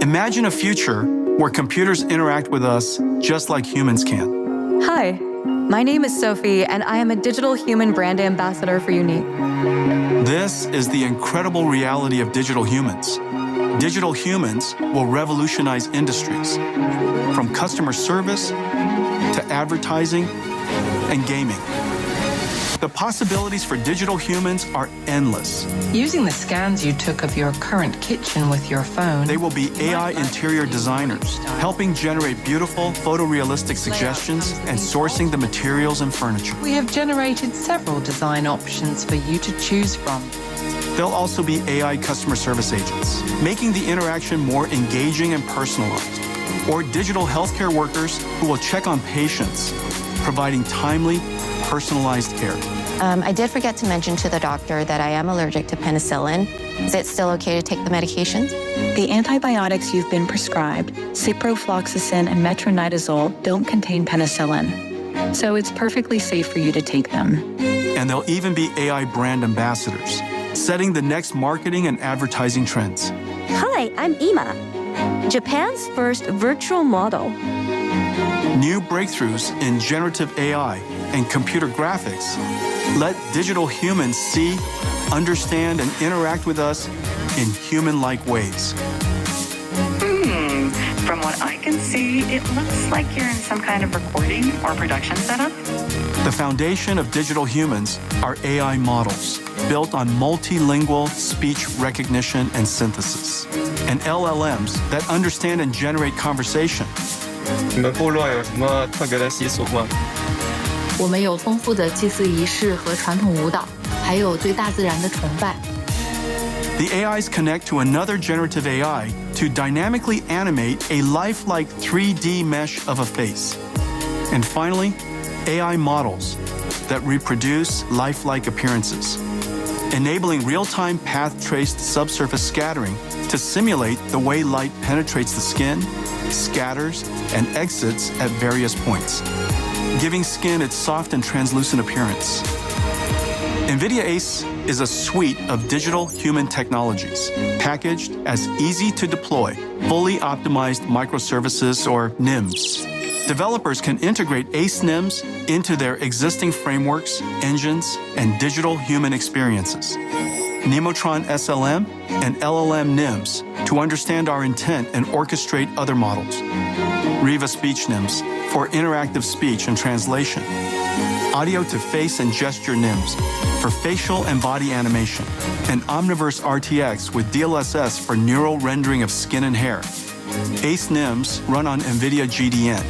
Imagine a future where computers interact with us just like humans can. Hi, my name is Sophie, and I am a digital human brand ambassador for Unique. This is the incredible reality of digital humans. Digital humans will revolutionize industries, from customer service to advertising and gaming. The possibilities for digital humans are endless. Using the scans you took of your current kitchen with your phone, they will be AI interior designers, helping generate beautiful, photorealistic suggestions and sourcing the materials and furniture. We have generated several design options for you to choose from. They'll also be AI customer service agents, making the interaction more engaging and personalized. Or digital healthcare workers who will check on patients, providing timely, personalized care. I did forget to mention to the doctor that I am allergic to penicillin. Is it still okay to take the medications? The antibiotics you've been prescribed, ciprofloxacin and metronidazole, don't contain penicillin. So it's perfectly safe for you to take them. And they'll even be AI brand ambassadors, setting the next marketing and advertising trends. Hi, I'm Ima, Japan's first virtual model. New breakthroughs in generative AI and computer graphics let digital humans see, understand, and interact with us in human-like ways. From what I can see, it looks like you're in some kind of recording or production setup. The foundation of digital humans are AI models built on multilingual speech recognition and synthesis, and LLMs that understand and generate conversation. 你们部落有什么特别的习俗吗？我们有丰富的祭祀仪式和传统舞蹈，还有对大自然的崇拜。The AIs connect to another generative AI to dynamically animate a lifelike 3D mesh of a face. And finally, AI models that reproduce lifelike appearances, enabling real-time path-traced subsurface scattering to simulate the way light penetrates the skin, scatters, and exits at various points, giving skin its soft and translucent appearance. NVIDIA ACE is a suite of digital human technologies packaged as easy-to-deploy, fully optimized microservices or NIMs. Developers can integrate ACE NIMs into their existing frameworks, engines, and digital human experiences. Nemotron SLM and LLM NIMs to understand our intent and orchestrate other models. Riva Speech NIMs for interactive speech and translation. Audio to face and gesture NIMs for facial and body animation. And Omniverse RTX with DLSS for neural rendering of skin and hair. ACE NIMs run on NVIDIA GDN,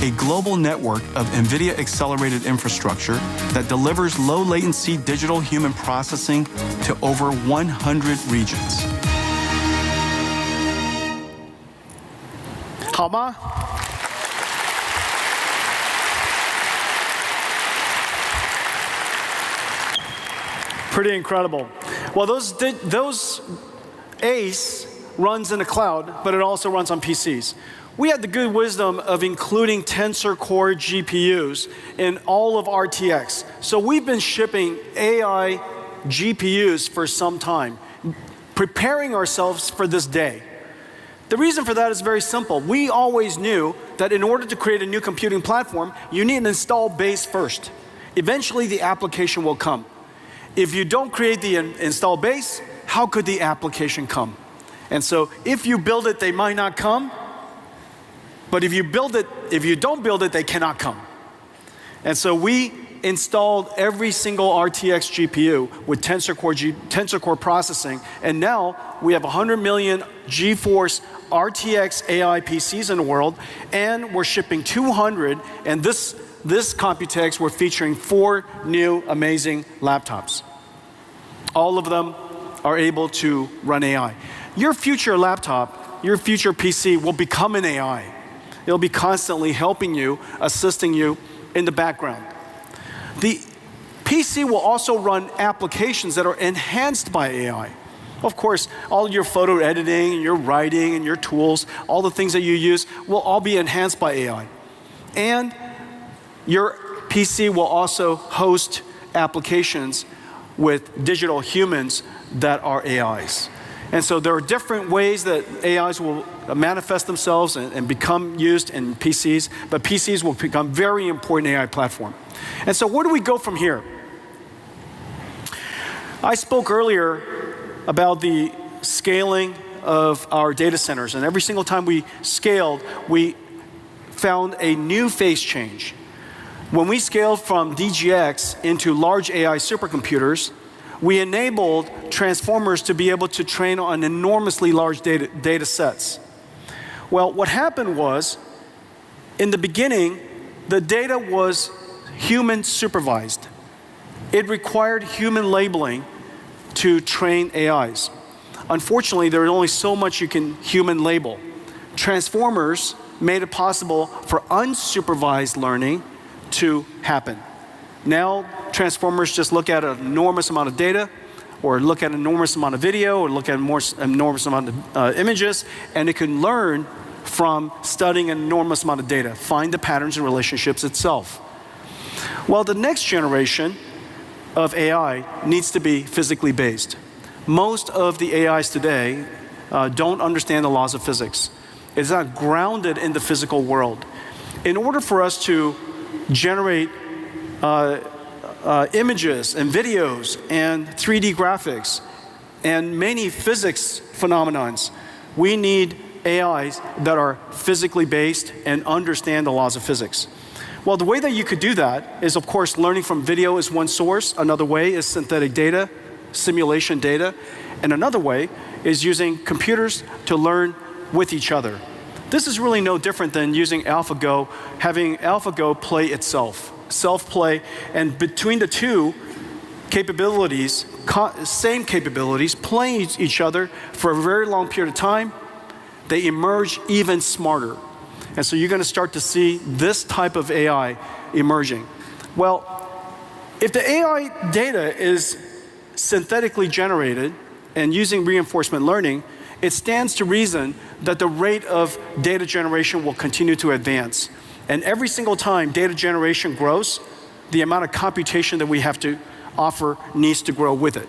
a global network of NVIDIA accelerated infrastructure that delivers low-latency digital human processing to over 100 regions. 好吗？ Pretty incredible. Well, those ACE runs in the cloud, but it also runs on PCs. We had the good wisdom of including Tensor Core GPUs in all of RTX. So we've been shipping AI GPUs for some time, preparing ourselves for this day. The reason for that is very simple. We always knew that in order to create a new computing platform, you need an install base first. Eventually, the application will come. If you don't create the install base, how could the application come? And so if you build it, they might not come. But if you don't build it, they cannot come. And so we installed every single RTX GPU with Tensor Core processing. And now we have 100 million GeForce RTX AI PCs in the world. And we're shipping 200. And this Computex, we're featuring 4 new amazing laptops. All of them are able to run AI. Your future laptop, your future PC will become an AI. It'll be constantly helping you, assisting you in the background. The PC will also run applications that are enhanced by AI. Of course, all your photo editing, your writing, and your tools, all the things that you use will all be enhanced by AI. And your PC will also host applications with digital humans that are AIs. And so there are different ways that AIs will manifest themselves and become used in PCs, but PCs will become very important AI platform. And so where do we go from here? I spoke earlier about the scaling of our data centers, and every single time we scaled, we found a new phase change. When we scaled from DGX into large AI supercomputers, we enabled transformers to be able to train on enormously large data sets. Well, what happened was, in the beginning, the data was human supervised. It required human labeling to train AIs. Unfortunately, there is only so much you can human label. Transformers made it possible for unsupervised learning to happen. Now, transformers just look at an enormous amount of data, or look at an enormous amount of video, or look at an enormous amount of images, and it can learn from studying an enormous amount of data, find the patterns and relationships itself. Well, the next generation of AI needs to be physically based. Most of the AIs today don't understand the laws of physics. It's not grounded in the physical world. In order for us to generate images and videos and 3D graphics and many physics phenomenons, we need AIs that are physically based and understand the laws of physics. Well, the way that you could do that is, of course, learning from video is one source. Another way is synthetic data, simulation data. And another way is using computers to learn with each other. This is really no different than using AlphaGo, having AlphaGo play itself. self-play, and between the two capabilities, same capabilities, playing each other for a very long period of time, they emerge even smarter. And so you're going to start to see this type of AI emerging. Well, if the AI data is synthetically generated and using reinforcement learning, it stands to reason that the rate of data generation will continue to advance. And every single time data generation grows, the amount of computation that we have to offer needs to grow with it.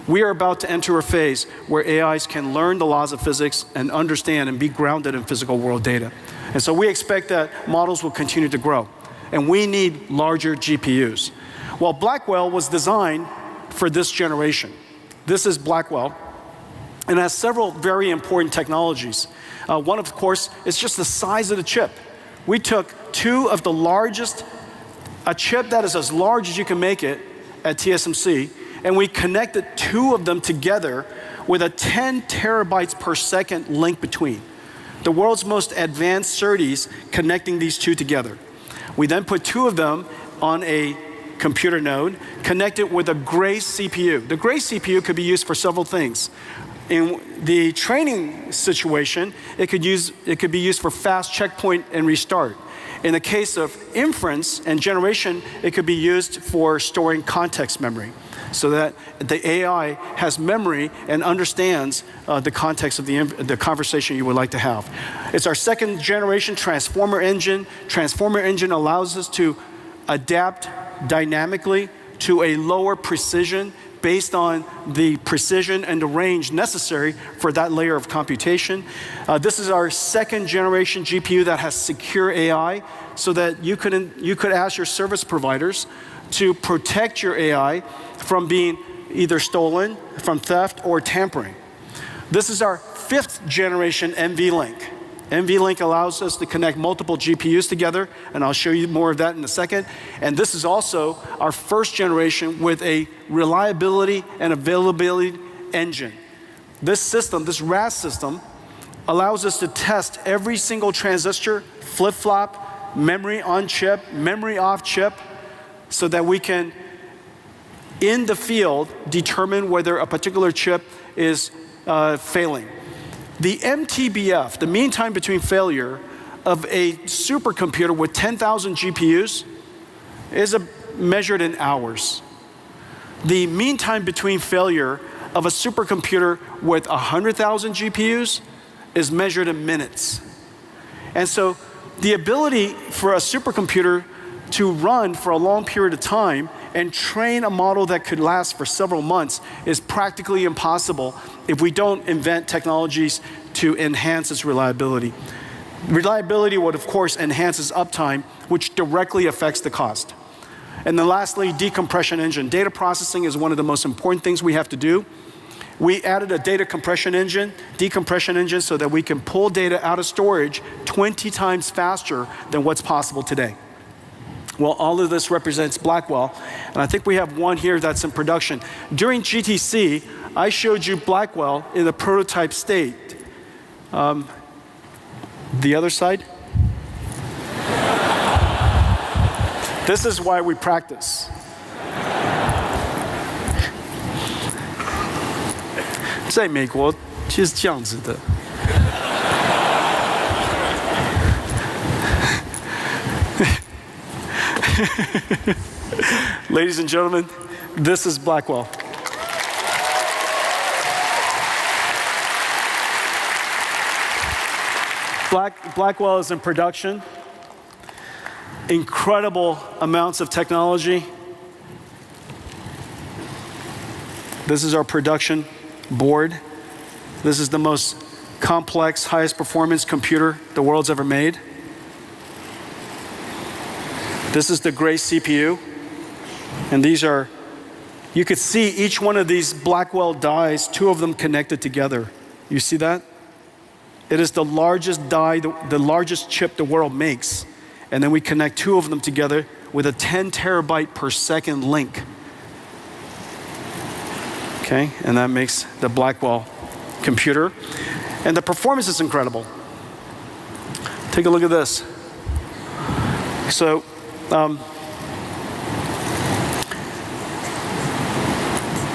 We are about to enter a phase where AIs can learn the laws of physics and understand and be grounded in physical world data. And so we expect that models will continue to grow. And we need larger GPUs. Well, Blackwell was designed for this generation. This is Blackwell, and has several very important technologies. One, of course, is just the size of the chip. We took two of the largest, a chip that is as large as you can make it at TSMC, and we connected two of them together with a 10 terabytes per second link between. The world's most advanced SerDes connecting these two together. We then put two of them on a computer node, connected with a Grace CPU. The Grace CPU could be used for several things. In the training situation, it could be used for fast checkpoint and restart. In the case of inference and generation, it could be used for storing context memory, so that the AI has memory and understands the context of the conversation you would like to have. It's our second generation transformer engine. Transformer engine allows us to adapt dynamically to a lower precision based on the precision and the range necessary for that layer of computation. This is our second generation GPU that has secure AI, so that you could ask your service providers to protect your AI from being either stolen, from theft, or tampering. This is our fifth generation NVLink. NVLink allows us to connect multiple GPUs together, and I'll show you more of that in a second. And this is also our first generation with a reliability and availability engine. This system, this RAS system, allows us to test every single transistor, flip-flop, memory on chip, memory off chip, so that we can, in the field, determine whether a particular chip is failing. The MTBF, the mean time between failure of a supercomputer with 10,000 GPUs, is measured in hours. The mean time between failure of a supercomputer with 100,000 GPUs is measured in minutes. And so the ability for a supercomputer to run for a long period of time and train a model that could last for several months is practically impossible if we don't invent technologies to enhance its reliability. Reliability would, of course, enhance its uptime, which directly affects the cost. And then lastly, decompression engine. Data processing is one of the most important things we have to do. We added a data compression engine, decompression engine, so that we can pull data out of storage 20 times faster than what's possible today. Well, all of this represents Blackwell, and I think we have one here that's in production. During GTC, I showed you Blackwell in the prototype state. The other side? This is why we practice. In America, 其实是这样子的。Ladies and gentlemen, this is Blackwell. Blackwell is in production. Incredible amounts of technology. This is our production board. This is the most complex, highest performance computer the world's ever made. This is the Grace CPU, and these are, you could see each one of these Blackwell dies, two of them connected together. You see that? It is the largest die, the largest chip the world makes, and then we connect two of them together with a 10 terabyte per second link. Okay, and that makes the Blackwell computer, and the performance is incredible. Take a look at this. So,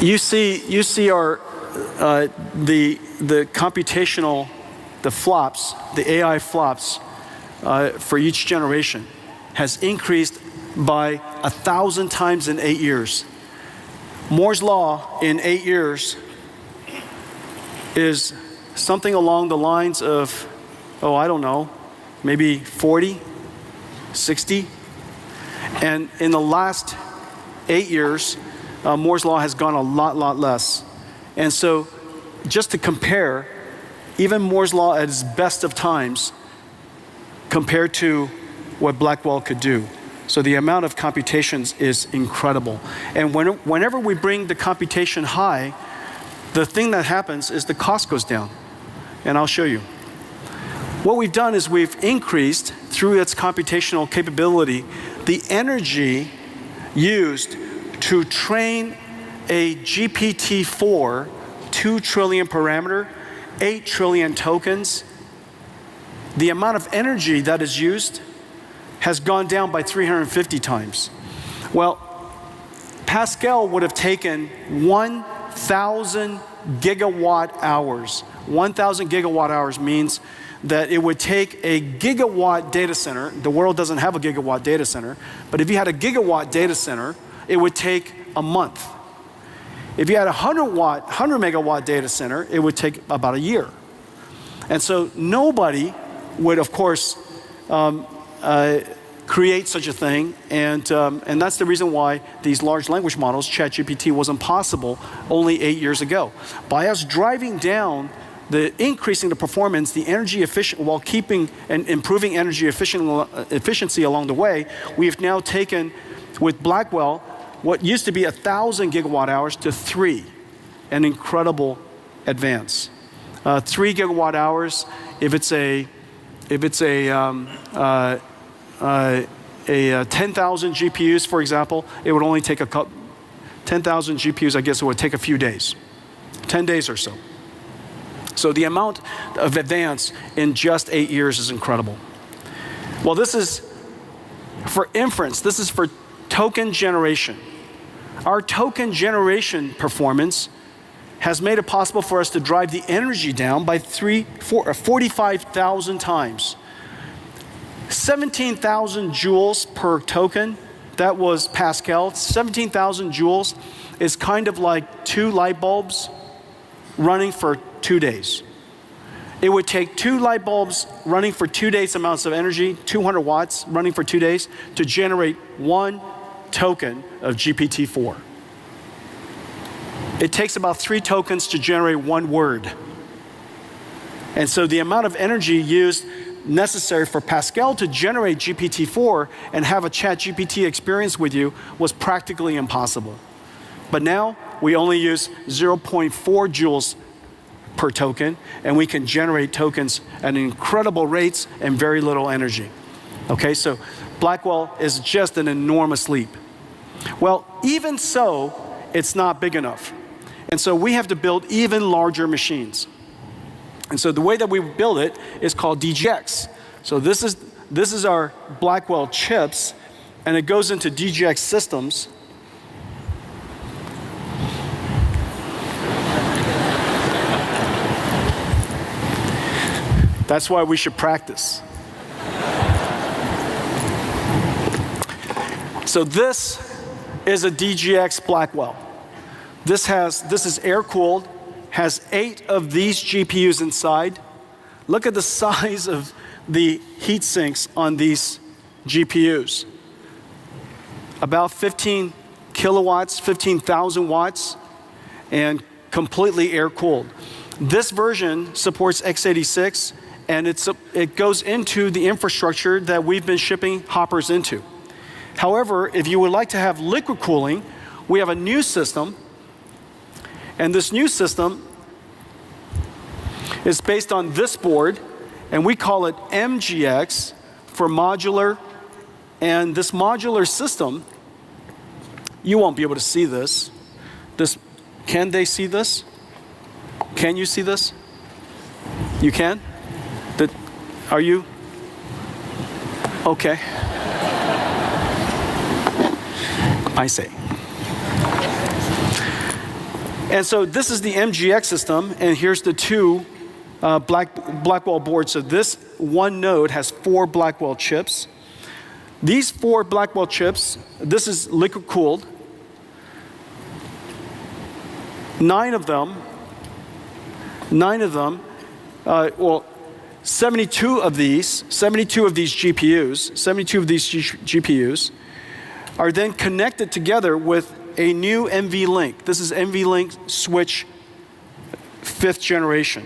You see our the computational, the flops, the AI flops for each generation has increased by 1,000 times in 8 years. Moore's law in 8 years is something along the lines of, I don't know, maybe 40, 60. And in the last 8 years, Moore's law has gone a lot less. And so just to compare, even Moore's law at its best of times compared to what Blackwell could do. So the amount of computations is incredible. And whenever we bring the computation high, the thing that happens is the cost goes down. And I'll show you. What we've done is we've increased, through its computational capability, the energy used to train a GPT-4, 2 trillion parameter, 8 trillion tokens. The amount of energy that is used has gone down by 350 times. Well, Pascal would have taken 1,000 gigawatt hours. 1,000 gigawatt hours means that it would take a gigawatt data center. The world doesn't have a gigawatt data center, but if you had a gigawatt data center, it would take a month. If you had a 100 megawatt data center, it would take about a year. And so nobody would, of course, create such a thing, and that's the reason why these large language models, ChatGPT, wasn't possible only 8 years ago. By us driving down increasing the performance, the energy efficient, while keeping and improving energy efficiency along the way, we've now taken, with Blackwell, what used to be 1,000 gigawatt hours to 3, an incredible advance. 3 gigawatt hours, if it's a 10,000 GPUs, for example, it would only take 10,000 GPUs, I guess it would take a few days, 10 days or so. So the amount of advance in just 8 years is incredible. Well, this is for inference. This is for token generation. Our token generation performance has made it possible for us to drive the energy down by 45,000 times. 17,000 joules per token, that was Pascal. 17,000 joules is kind of like 2 light bulbs running for 2 days. It would take 2 light bulbs running for 2 days amounts of energy, 200 watts running for 2 days, to generate 1 token of GPT-4. It takes about 3 tokens to generate 1 word. And so the amount of energy used necessary for Pascal to generate GPT-4 and have a ChatGPT experience with you was practically impossible. But now we only use 0.4 joules per token, and we can generate tokens at incredible rates and very little energy. Okay, so Blackwell is just an enormous leap. Well, even so, it's not big enough. And so we have to build even larger machines. And so the way that we build it is called DGX. So this is our Blackwell chips, and it goes into DGX systems. That's why we should practice. So this is a DGX Blackwell. This is air-cooled, has 8 of these GPUs inside. Look at the size of the heat sinks on these GPUs. About 15 kilowatts, 15,000 watts, and completely air-cooled. This version supports x86, and it goes into the infrastructure that we've been shipping Hoppers into. However, if you would like to have liquid cooling, we have a new system, and this new system is based on this board, and we call it MGX for modular. And this modular system, you won't be able to see this. Can they see this? Can you see this? You can? Are you? Okay. I say. And so this is the MGX system, and here's the two Blackwell boards. So this one node has 4 Blackwell chips. These 4 Blackwell chips, this is liquid cooled. 9 of them, 72 of these GPUs are then connected together with a new NVLink. This is NVLink switch 5th generation.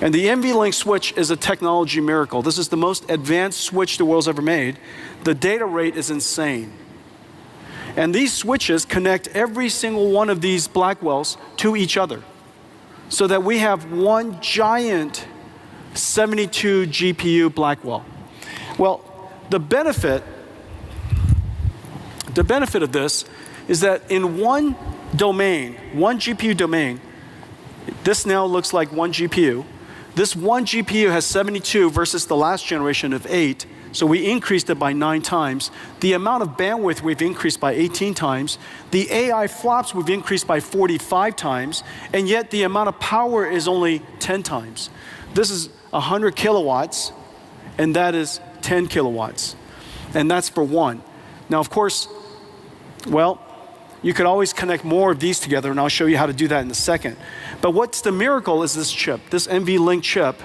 And the NVLink switch is a technology miracle. This is the most advanced switch the world's ever made. The data rate is insane. And these switches connect every single one of these Blackwells to each other so that we have one giant 72 GPU Blackwell. Well, the benefit of this is that in one domain, one GPU domain, this now looks like one GPU. This one GPU has 72 versus the last generation of 8, so we increased it by 9 times. The amount of bandwidth we've increased by 18 times. The AI flops we've increased by 45 times, and yet the amount of power is only 10 times. This is 100 kilowatts, and that is 10 kilowatts. And that's for one. Now, of course, well, you could always connect more of these together, and I'll show you how to do that in a second. But what's the miracle is this chip, this NVLink chip.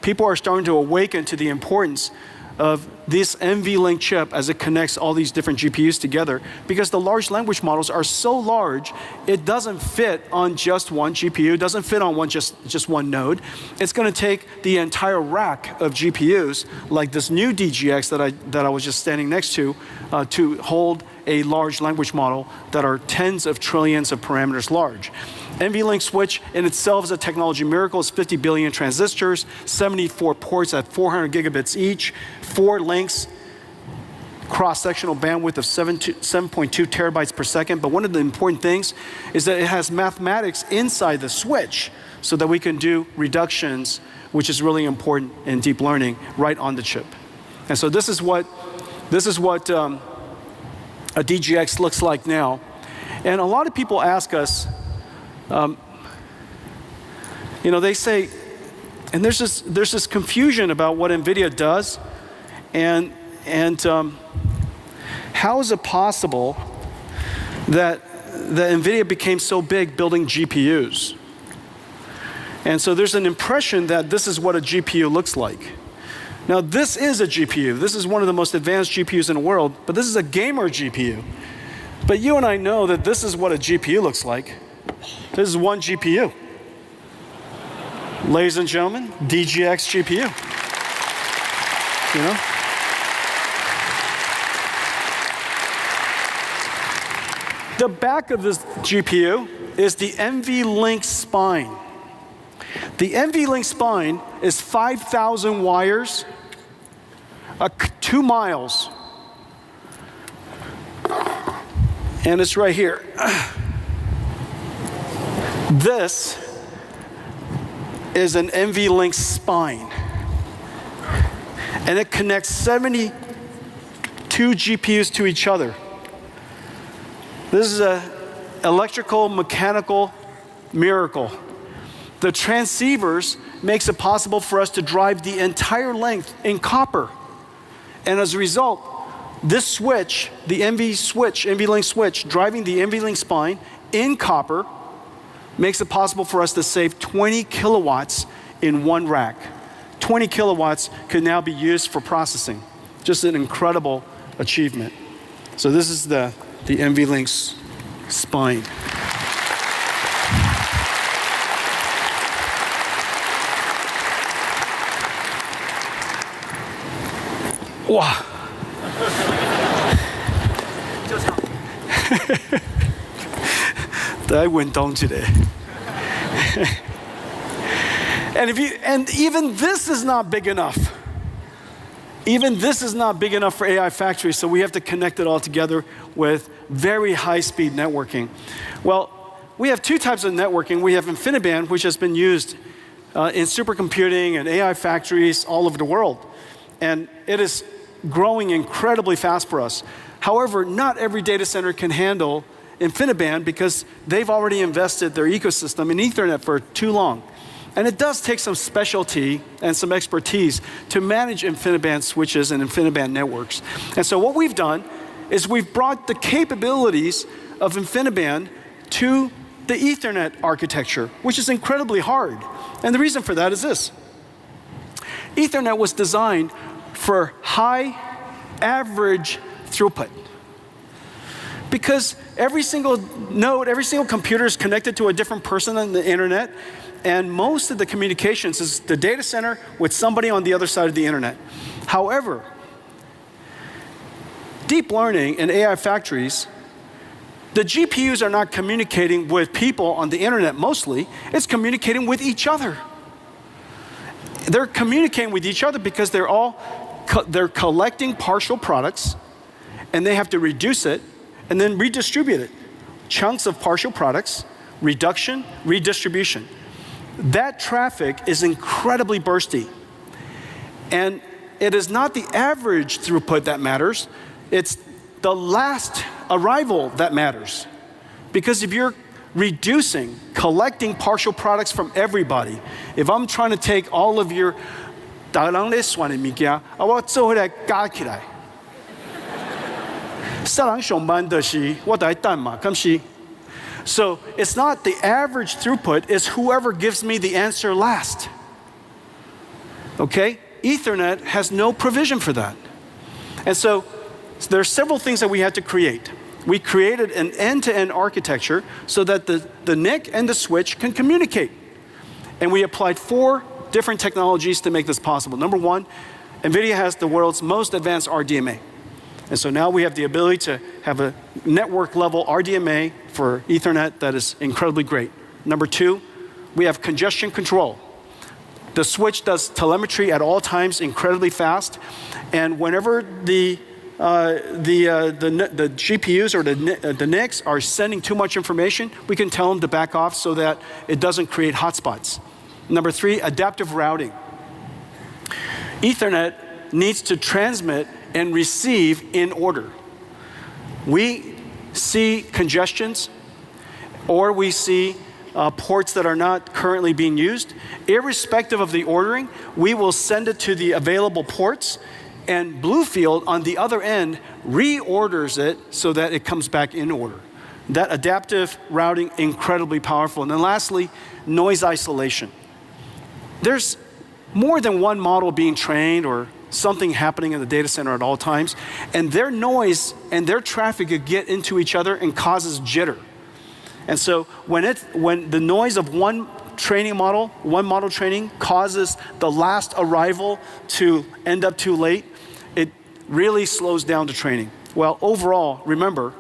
People are starting to awaken to the importance of this NVLink chip as it connects all these different GPUs together, because the large language models are so large, it doesn't fit on just one GPU, doesn't fit on just one node. It's going to take the entire rack of GPUs, like this new DGX that I was just standing next to hold a large language model that are tens of trillions of parameters large. NVLink switch in itself is a technology miracle. It's 50 billion transistors, 74 ports at 400 gigabits each, 4 links, cross-sectional bandwidth of 7.2 terabytes per second. But one of the important things is that it has mathematics inside the switch so that we can do reductions, which is really important in deep learning, right on the chip. And so this is what a DGX looks like now. And a lot of people ask us, they say, and there's this confusion about what NVIDIA does, and how is it possible that NVIDIA became so big building GPUs? And so there's an impression that this is what a GPU looks like. Now, this is a GPU. This is one of the most advanced GPUs in the world, but this is a gamer GPU. But you and I know that this is what a GPU looks like. This is one GPU. Ladies and gentlemen, DGX GPU. The back of this GPU is the NVLink spine. The NVLink spine is 5,000 wires, 2 miles. And it's right here. This is an NVLink spine. And it connects 72 GPUs to each other. This is an electrical, mechanical miracle. The transceivers makes it possible for us to drive the entire length in copper. And as a result, this switch, the NVLink switch, driving the NVLink spine in copper, makes it possible for us to save 20 kilowatts in one rack. 20 kilowatts could now be used for processing. Just an incredible achievement. So this is the NVLink spine. Wow. I went down today. And even this is not big enough. Even this is not big enough for AI factories, so we have to connect it all together with very high-speed networking. Well, we have 2 types of networking. We have InfiniBand, which has been used in supercomputing and AI factories all over the world. And it is growing incredibly fast for us. However, not every data center can handle InfiniBand because they've already invested their ecosystem in Ethernet for too long. And it does take some specialty and some expertise to manage InfiniBand switches and InfiniBand networks. And so what we've done is we've brought the capabilities of InfiniBand to the Ethernet architecture, which is incredibly hard. And the reason for that is this. Ethernet was designed for high average throughput. Because every single node, every single computer is connected to a different person on the internet, and most of the communications is the data center with somebody on the other side of the internet. However, deep learning and AI factories, the GPUs are not communicating with people on the internet mostly, it's communicating with each other. They're communicating with each other because they're collecting partial products, and they have to reduce it and then redistribute it. Chunks of partial products, reduction, redistribution. That traffic is incredibly bursty. And it is not the average throughput that matters, it's the last arrival that matters. Because if you're reducing, collecting partial products from everybody, if I'm trying to take all of your so it's not the average throughput, it's whoever gives me the answer last. Okay? Ethernet has no provision for that. And so there are several things that we had to create. We created an end-to-end architecture so that the NIC and the switch can communicate. And we applied 4 different technologies to make this possible. Number 1, NVIDIA has the world's most advanced RDMA. And so now we have the ability to have a network level RDMA for Ethernet that is incredibly great. Number 2, we have congestion control. The switch does telemetry at all times incredibly fast. And whenever the GPUs or the NICs are sending too much information, we can tell them to back off so that it doesn't create hotspots. Number 3, adaptive routing. Ethernet needs to transmit and receive in order. We see congestions, or we see ports that are not currently being used. Irrespective of the ordering, we will send it to the available ports, and Bluefield on the other end reorders it so that it comes back in order. That adaptive routing, incredibly powerful. And then lastly, noise isolation. There's more than one model being trained or something happening in the data center at all times, and their noise and their traffic could get into each other and causes jitter. And so when the noise of one model training causes the last arrival to end up too late, it really slows down the training. Well, overall, remember,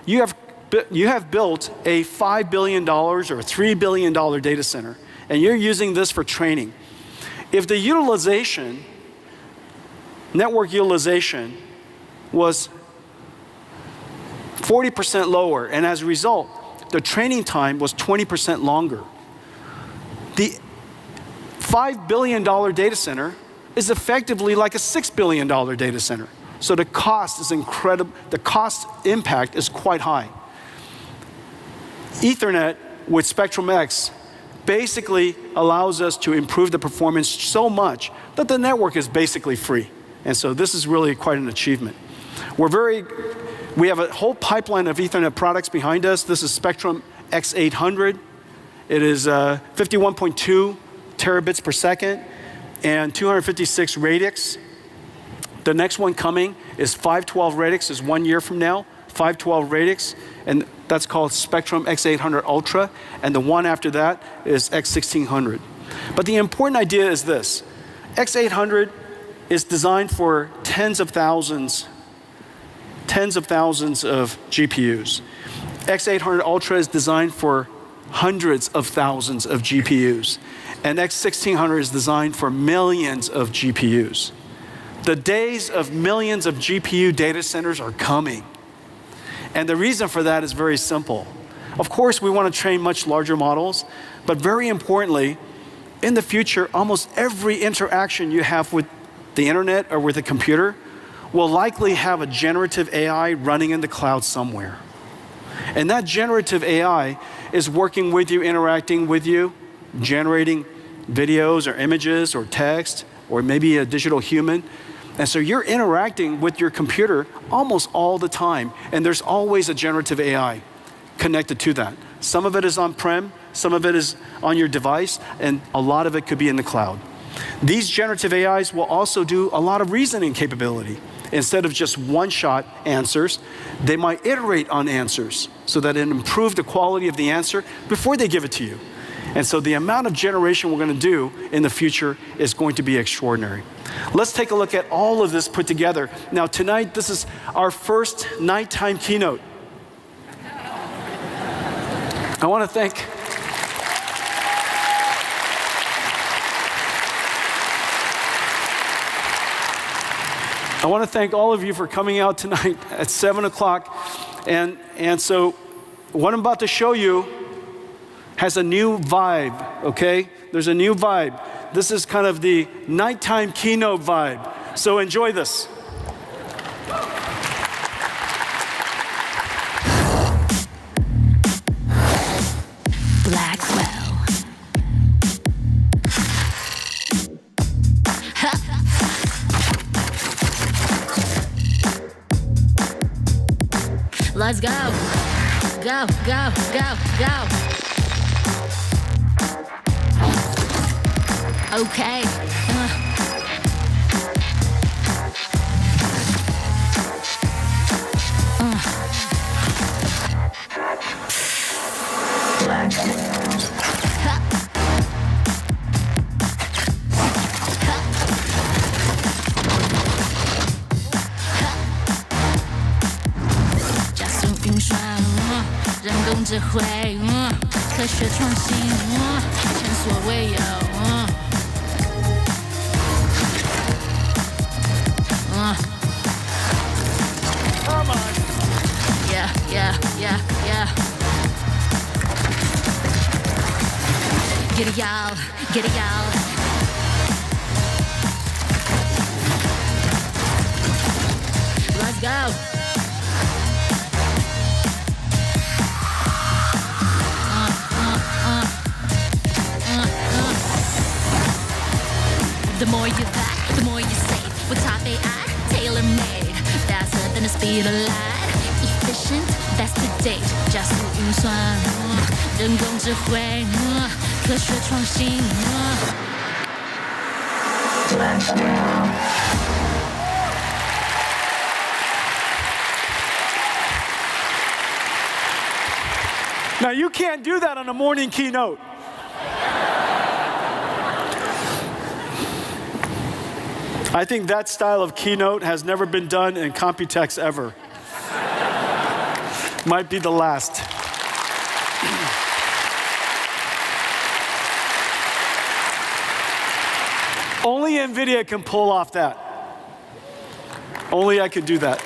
you have built a $5 billion or $3 billion data center, and you're using this for training. If the network utilization was 40% lower, and as a result, the training time was 20% longer, the $5 billion data center is effectively like a $6 billion data center. So the cost is incredible, the cost impact is quite high. Ethernet with Spectrum-X basically allows us to improve the performance so much that the network is basically free. And so this is really quite an achievement. We have a whole pipeline of Ethernet products behind us. This is Spectrum X800. It is 51.2 terabits per second and 256 radix. The next one coming is 512 radix, is 1 year from now. 512 radix, and that's called Spectrum X800 Ultra, and the one after that is X1600. But the important idea is this. X800 is designed for tens of thousands of GPUs. X800 Ultra is designed for hundreds of thousands of GPUs. And X1600 is designed for millions of GPUs. The days of millions of GPU data centers are coming. And the reason for that is very simple. Of course, we want to train much larger models, but very importantly, in the future, almost every interaction you have with the internet or with a computer will likely have a generative AI running in the cloud somewhere. And that generative AI is working with you, interacting with you, generating videos or images or text, or maybe a digital human. And so you're interacting with your computer almost all the time, and there's always a generative AI connected to that. Some of it is on-prem, some of it is on your device, and a lot of it could be in the cloud. These generative AIs will also do a lot of reasoning capability. Instead of just one-shot answers, they might iterate on answers so that it improves the quality of the answer before they give it to you. And so the amount of generation we're going to do in the future is going to be extraordinary. Let's take a look at all of this put together. Now tonight, this is our first nighttime keynote. I want to thank all of you for coming out tonight at 7 o'clock. And so what I'm about to show you has a new vibe, okay? There's a new vibe. This is kind of the nighttime keynote vibe. So enjoy this. Let's go. Go, go, go, go. Okay.人工智慧，科学创新，前所未有。Come on. Yeah, yeah, yeah, yeah. Get it, y'all. Get it, y'all. Let's go. The more you buy, the more you save. With top AI, tailor-made, faster than the speed of light. Efficient, best to date. 加速运算，人工智慧，科学创新。Now you can't do that on a morning keynote. I think that style of keynote has never been done in Computex ever. Might be the last. Only NVIDIA can pull off that. Only I could do that.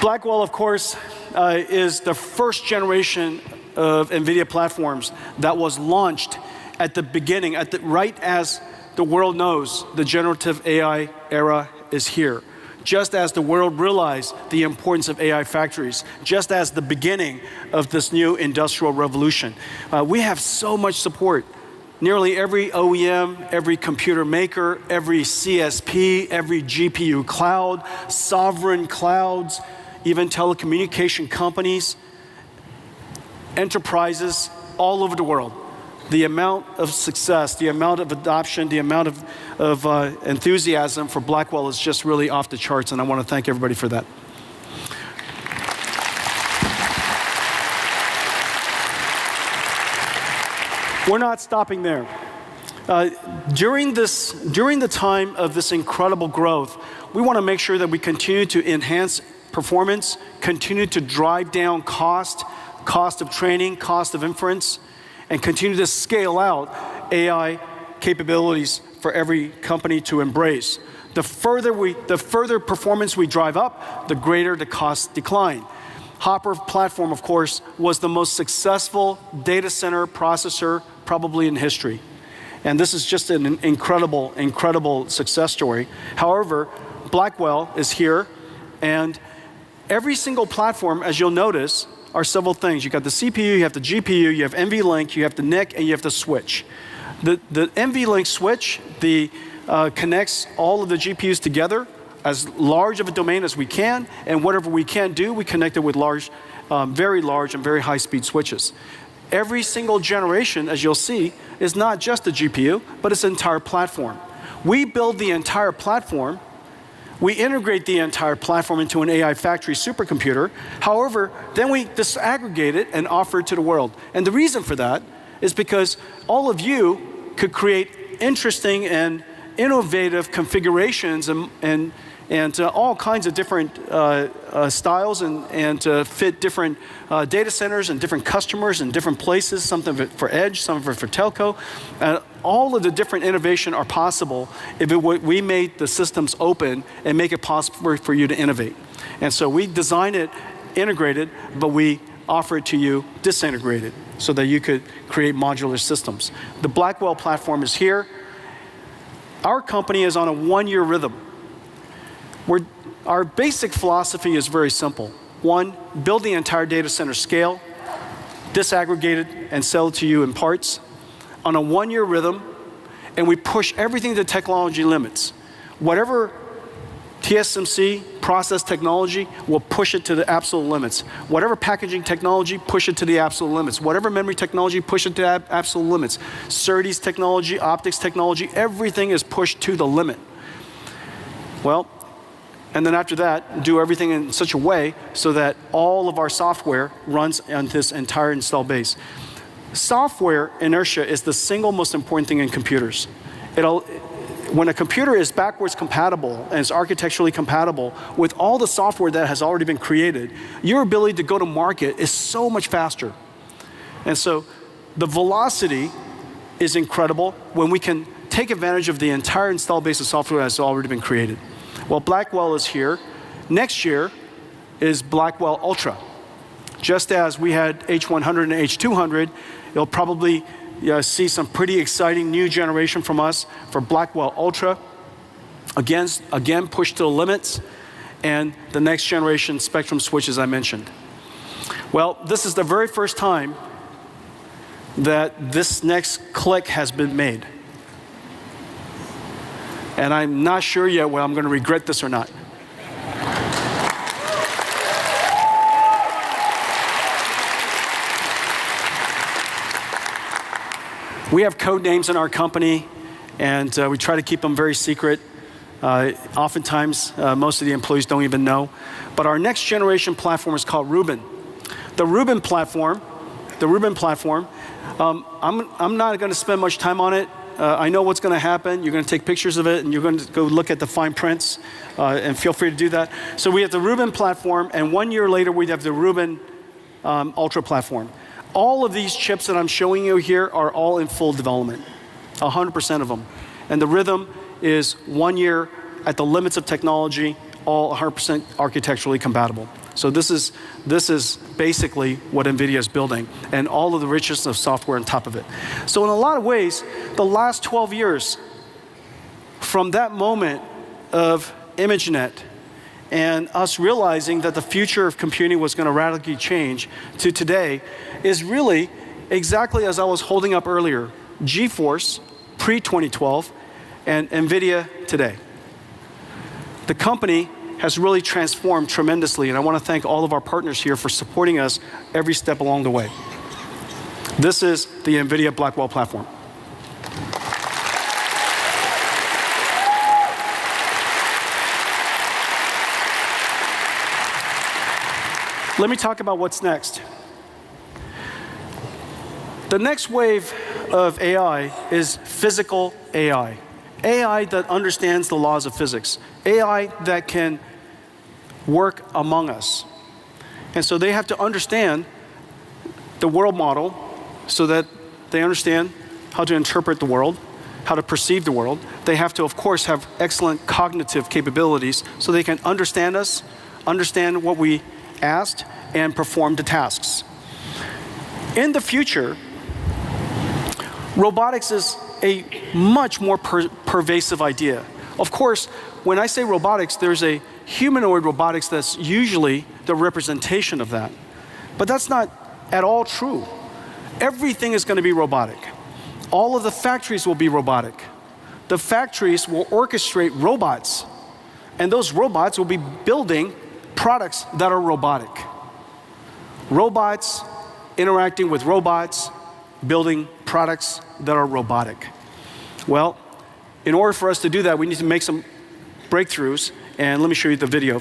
Blackwell, of course, is the first generation of NVIDIA platforms that was launched at the beginning, right as the world knows the generative AI era is here. Just as the world realized the importance of AI factories, just as the beginning of this new industrial revolution. We have so much support. Nearly every OEM, every computer maker, every CSP, every GPU cloud, sovereign clouds, even telecommunication companies, enterprises all over the world. The amount of success, the amount of adoption, the amount of enthusiasm for Blackwell is just really off the charts, and I want to thank everybody for that. We're not stopping there. During the time of this incredible growth, we want to make sure that we continue to enhance performance, continue to drive down cost of training, cost of inference, and continue to scale out AI capabilities for every company to embrace. The further performance we drive up, the greater the cost decline. Hopper platform, of course, was the most successful data center processor probably in history. And this is just an incredible, incredible success story. However, Blackwell is here, and every single platform, as you'll notice, are several things. You got the CPU, you have the GPU, you have NVLink, you have the NIC, and you have the switch. The NVLink switch connects all of the GPUs together as large of a domain as we can, and whatever we can do, we connect it with very large and very high-speed switches. Every single generation, as you'll see, is not just the GPU, but it's an entire platform. We build the entire platform. We integrate the entire platform into an AI factory supercomputer. However, then we disaggregate it and offer it to the world. And the reason for that is because all of you could create interesting and innovative configurations and all kinds of different styles and to fit different data centers and different customers and different places, some of it for edge, some of it for telco. All of the different innovation are possible if we made the systems open and make it possible for you to innovate. And so we design it integrated, but we offer it to you disintegrated so that you could create modular systems. The Blackwell platform is here. Our company is on a 1-year rhythm. Our basic philosophy is very simple. One, build the entire data center scale, disaggregate it, and sell it to you in parts on a 1-year rhythm, and we push everything to technology limits. Whatever TSMC process technology, we'll push it to the absolute limits. Whatever packaging technology, push it to the absolute limits. Whatever memory technology, push it to the absolute limits. SerDes technology, optics technology, everything is pushed to the limit. Well, and then after that, do everything in such a way so that all of our software runs on this entire install base. Software inertia is the single most important thing in computers. When a computer is backwards compatible and is architecturally compatible with all the software that has already been created, your ability to go to market is so much faster. And so the velocity is incredible when we can take advantage of the entire install base of software that has already been created. Well, Blackwell is here. Next year is Blackwell Ultra. Just as we had H100 and H200, you'll probably see some pretty exciting new generation from us for Blackwell Ultra. Again, pushed to the limits, and the next generation Spectrum switches I mentioned. Well, this is the very first time that this next click has been made. And I'm not sure yet whether I'm going to regret this or not. We have code names in our company, and we try to keep them very secret. Oftentimes, most of the employees don't even know. But our next generation platform is called Rubin. The Rubin platform, I'm not going to spend much time on it. I know what's going to happen. You're going to take pictures of it, and you're going to go look at the fine prints, and feel free to do that. So we have the Rubin platform, and 1 year later, we have the Rubin Ultra platform. All of these chips that I'm showing you here are all in full development, 100% of them. And the rhythm is 1 year at the limits of technology, all 100% architecturally compatible. So this is basically what NVIDIA is building, and all of the richness of software on top of it. So in a lot of ways, the last 12 years, from that moment of ImageNet and us realizing that the future of computing was going to radically change to today, is really exactly as I was holding up earlier, GeForce pre-2012 and NVIDIA today. The company has really transformed tremendously, and I want to thank all of our partners here for supporting us every step along the way. This is the NVIDIA Blackwell platform. Let me talk about what's next. The next wave of AI is physical AI. AI that understands the laws of physics. AI that can work among us. And so they have to understand the world model so that they understand how to interpret the world, how to perceive the world. They have to, of course, have excellent cognitive capabilities so they can understand us, understand what we asked, and perform the tasks. In the future, robotics is a much more pervasive idea. Of course, when I say robotics, there's a humanoid robotics that's usually the representation of that. But that's not at all true. Everything is going to be robotic. All of the factories will be robotic. The factories will orchestrate robots, and those robots will be building products that are robotic. Robots interacting with robots, building products that are robotic. Well, in order for us to do that, we need to make some breakthroughs, and let me show you the video.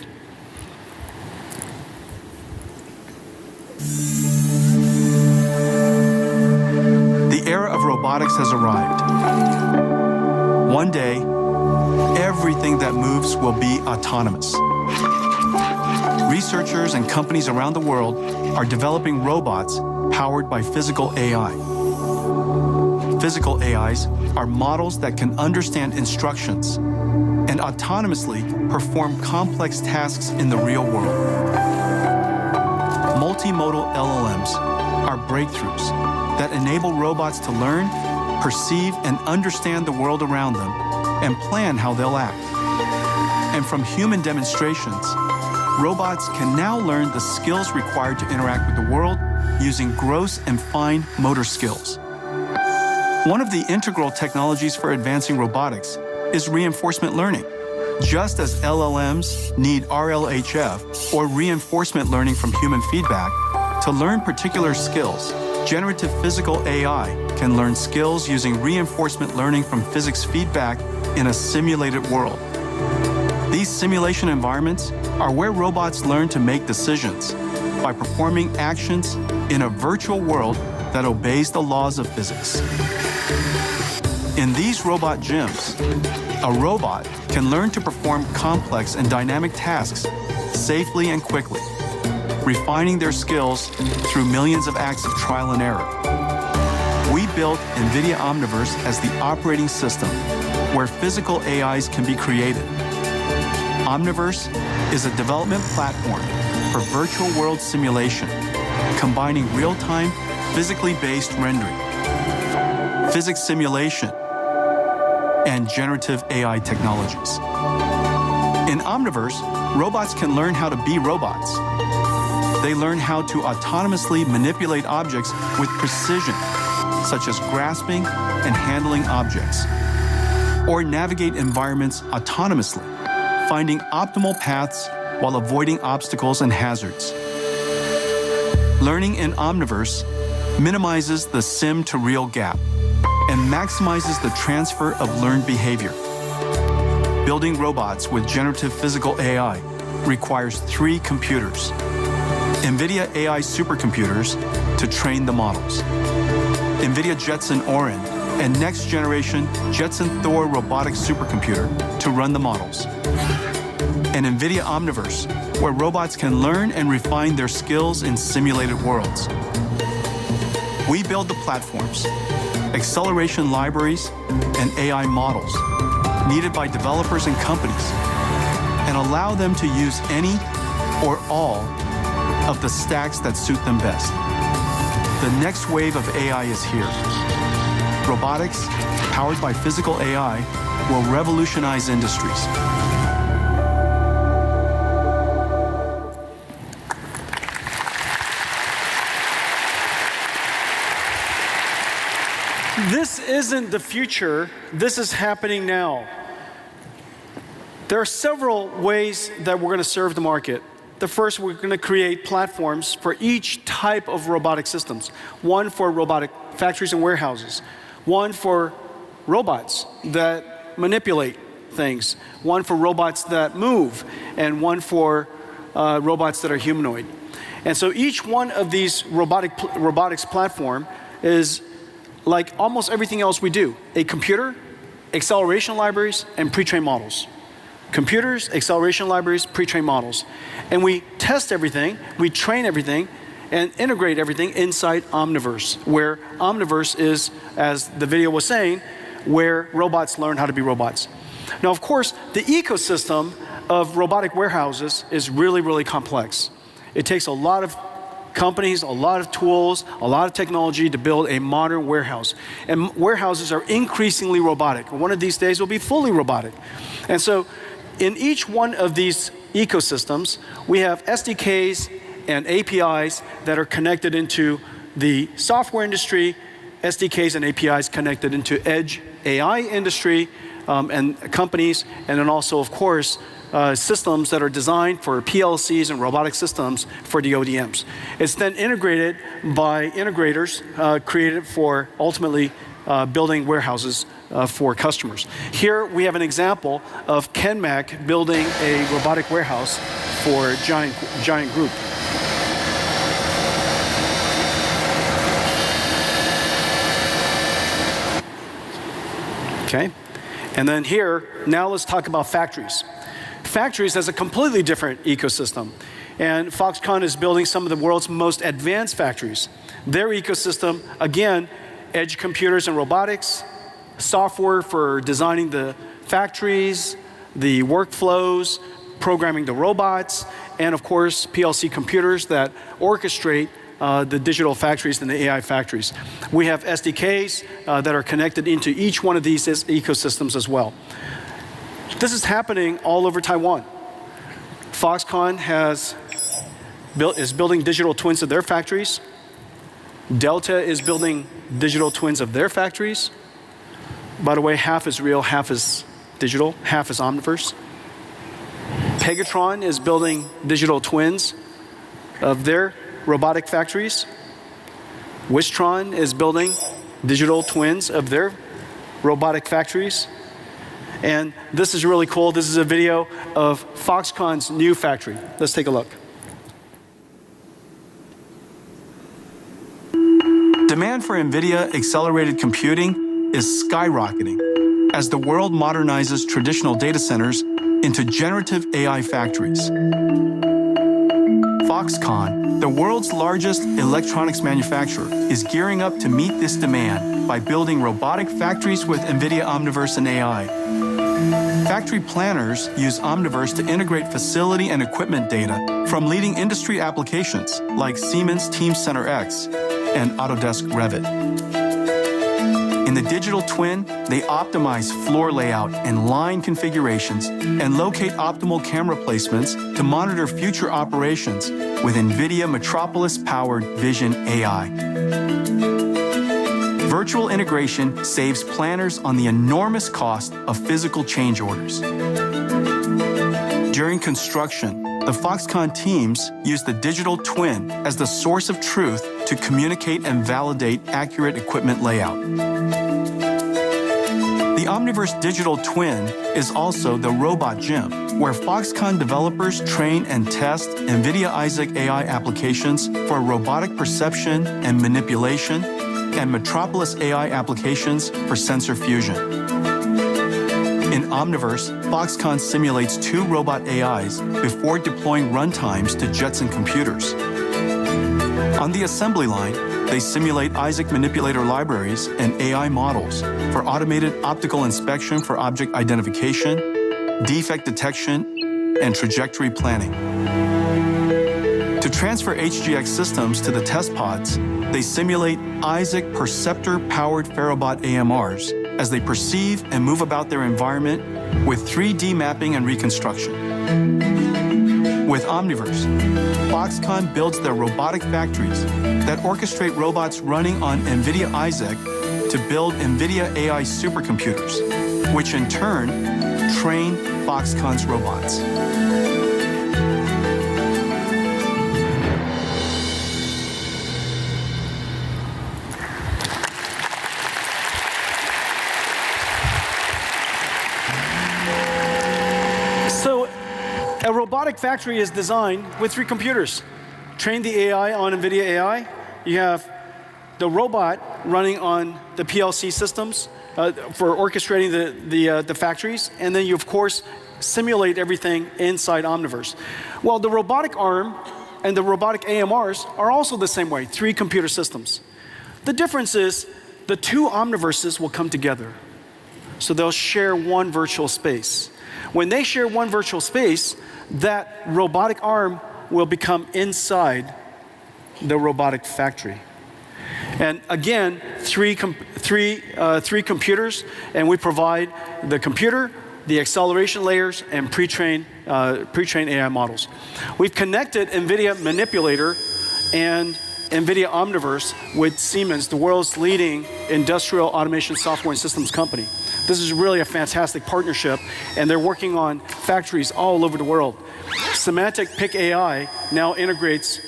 The era of robotics has arrived. One day, everything that moves will be autonomous. Researchers and companies around the world are developing robots powered by physical AI. Physical AIs are models that can understand instructions and autonomously perform complex tasks in the real world. Multimodal LLMs are breakthroughs that enable robots to learn, perceive, and understand the world around them and plan how they'll act. And from human demonstrations, robots can now learn the skills required to interact with the world using gross and fine motor skills. One of the integral technologies for advancing robotics is reinforcement learning. Just as LLMs need RLHF, or reinforcement learning from human feedback, to learn particular skills, generative physical AI can learn skills using reinforcement learning from physics feedback in a simulated world. These simulation environments are where robots learn to make decisions by performing actions in a virtual world that obeys the laws of physics. In these robot gyms, a robot can learn to perform complex and dynamic tasks safely and quickly, refining their skills through millions of acts of trial and error. We built NVIDIA Omniverse as the operating system where physical AIs can be created. Omniverse is a development platform for virtual world simulation, combining real-time, physically based rendering, physics simulation, and generative AI technologies. In Omniverse, robots can learn how to be robots. They learn how to autonomously manipulate objects with precision, such as grasping and handling objects, or navigate environments autonomously, finding optimal paths while avoiding obstacles and hazards. Learning in Omniverse minimizes the sim-to-real gap and maximizes the transfer of learned behavior. Building robots with generative physical AI requires 3 computers: NVIDIA AI supercomputers to train the models, NVIDIA Jetson Orin and next-generation Jetson Thor robotic supercomputer to run the models, and NVIDIA Omniverse, where robots can learn and refine their skills in simulated worlds. We build the platforms, acceleration libraries, and AI models needed by developers and companies, and allow them to use any or all of the stacks that suit them best. The next wave of AI is here. Robotics, powered by physical AI, will revolutionize industries. This isn't the future, this is happening now. There are several ways that we're going to serve the market. The first, we're going to create platforms for each type of robotic systems. One for robotic factories and warehouses. One for robots that manipulate things. One for robots that move. And one for robots that are humanoid. And so each one of these robotics platform is like almost everything else we do: a computer, acceleration libraries, and pre-trained models. Computers, acceleration libraries, pre-trained models. And we test everything, we train everything, and integrate everything inside Omniverse, where Omniverse is, as the video was saying, where robots learn how to be robots. Now, of course, the ecosystem of robotic warehouses is really, really complex. It takes a lot of companies, a lot of tools, a lot of technology to build a modern warehouse. And warehouses are increasingly robotic. One of these days will be fully robotic. And so in each one of these ecosystems, we have SDKs and APIs that are connected into the software industry, SDKs and APIs connected into edge AI industry and companies, and then also, of course, systems that are designed for PLCs and robotic systems for the ODMs. It's then integrated by integrators created for ultimately building warehouses for customers. Here we have an example of Kenmac building a robotic warehouse for Giant Group. Okay, and then here, now let's talk about factories. Factories has a completely different ecosystem. And Foxconn is building some of the world's most advanced factories. Their ecosystem, again, edge computers and robotics, software for designing the factories, the workflows, programming the robots, and of course, PLC computers that orchestrate the digital factories and the AI factories. We have SDKs that are connected into each one of these ecosystems as well. This is happening all over Taiwan. Foxconn is building digital twins of their factories. Delta is building digital twins of their factories. By the way, half is real, half is digital, half is Omniverse. Pegatron is building digital twins of their robotic factories. Wistron is building digital twins of their robotic factories. And this is really cool. This is a video of Foxconn's new factory. Let's take a look. Demand for NVIDIA accelerated computing is skyrocketing as the world modernizes traditional data centers into generative AI factories. Foxconn, the world's largest electronics manufacturer, is gearing up to meet this demand by building robotic factories with NVIDIA Omniverse and AI. Factory planners use Omniverse to integrate facility and equipment data from leading industry applications like Siemens Teamcenter X and Autodesk Revit. In the digital twin, they optimize floor layout and line configurations and locate optimal camera placements to monitor future operations with NVIDIA Metropolis-powered Vision AI. Virtual integration saves planners on the enormous cost of physical change orders. During construction, the Foxconn teams use the digital twin as the source of truth to communicate and validate accurate equipment layout. The Omniverse digital twin is also the robot gym, where Foxconn developers train and test NVIDIA Isaac AI applications for robotic perception and manipulation, and Metropolis AI applications for sensor fusion. In Omniverse, Foxconn simulates 2 robot AIs before deploying runtimes to Jetson computers. On the assembly line, they simulate Isaac manipulator libraries and AI models for automated optical inspection for object identification, defect detection, and trajectory planning. To transfer HGX systems to the test pods, they simulate Isaac perceptor-powered Ferrobot AMRs as they perceive and move about their environment with 3D mapping and reconstruction. With Omniverse, Foxconn builds their robotic factories that orchestrate robots running on NVIDIA Isaac to build NVIDIA AI supercomputers, which in turn train Foxconn's robots. A robotic factory is designed with 3 computers. Train the AI on NVIDIA AI. You have the robot running on the PLC systems for orchestrating the factories. And then you, of course, simulate everything inside Omniverse. Well, the robotic arm and the robotic AMRs are also the same way, 3 computer systems. The difference is the 2 Omniverses will come together. So they'll share one virtual space. When they share one virtual space, that robotic arm will become inside the robotic factory. And again, three computers, and we provide the computer, the acceleration layers, and pre-trained AI models. We've connected NVIDIA Manipulator and NVIDIA Omniverse with Siemens, the world's leading industrial automation software and systems company. This is really a fantastic partnership, and they're working on factories all over the world. Semantic Pick AI now integrates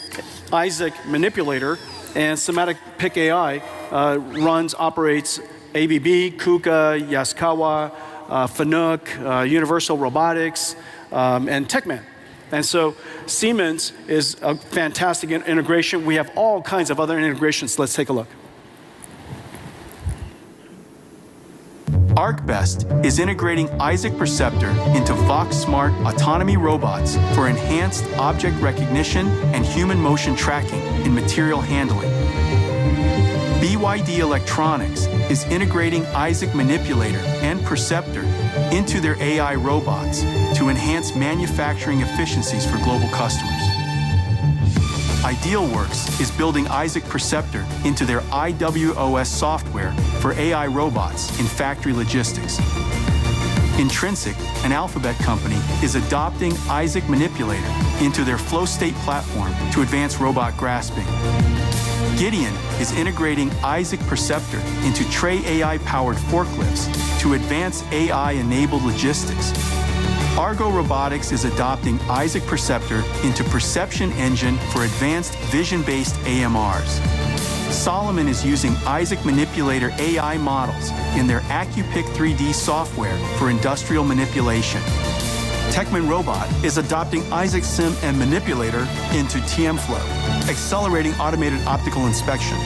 Isaac Manipulator, and Semantic Pick AI operates ABB, KUKA, Yaskawa, Fanuc, Universal Robotics, and TechMan. And so Siemens is a fantastic integration. We have all kinds of other integrations. Let's take a look. ArcBest is integrating Isaac Perceptor into Vox Smart autonomy robots for enhanced object recognition and human motion tracking in material handling. BYD Electronics is integrating Isaac Manipulator and Perceptor into their AI robots to enhance manufacturing efficiencies for global customers. Idealworks is building Isaac Perceptor into their IWOS software for AI robots in factory logistics. Intrinsic, an Alphabet company, is adopting Isaac Manipulator into their flow state platform to advance robot grasping. Gideon is integrating Isaac Perceptor into Tray AI-powered forklifts to advance AI-enabled logistics. Argo Robotics is adopting Isaac Perceptor into Perception Engine for advanced vision-based AMRs. Solomon is using Isaac Manipulator AI models in their AccuPick 3D software for industrial manipulation. Techman Robot is adopting Isaac Sim and Manipulator into TMFlow, accelerating automated optical inspection.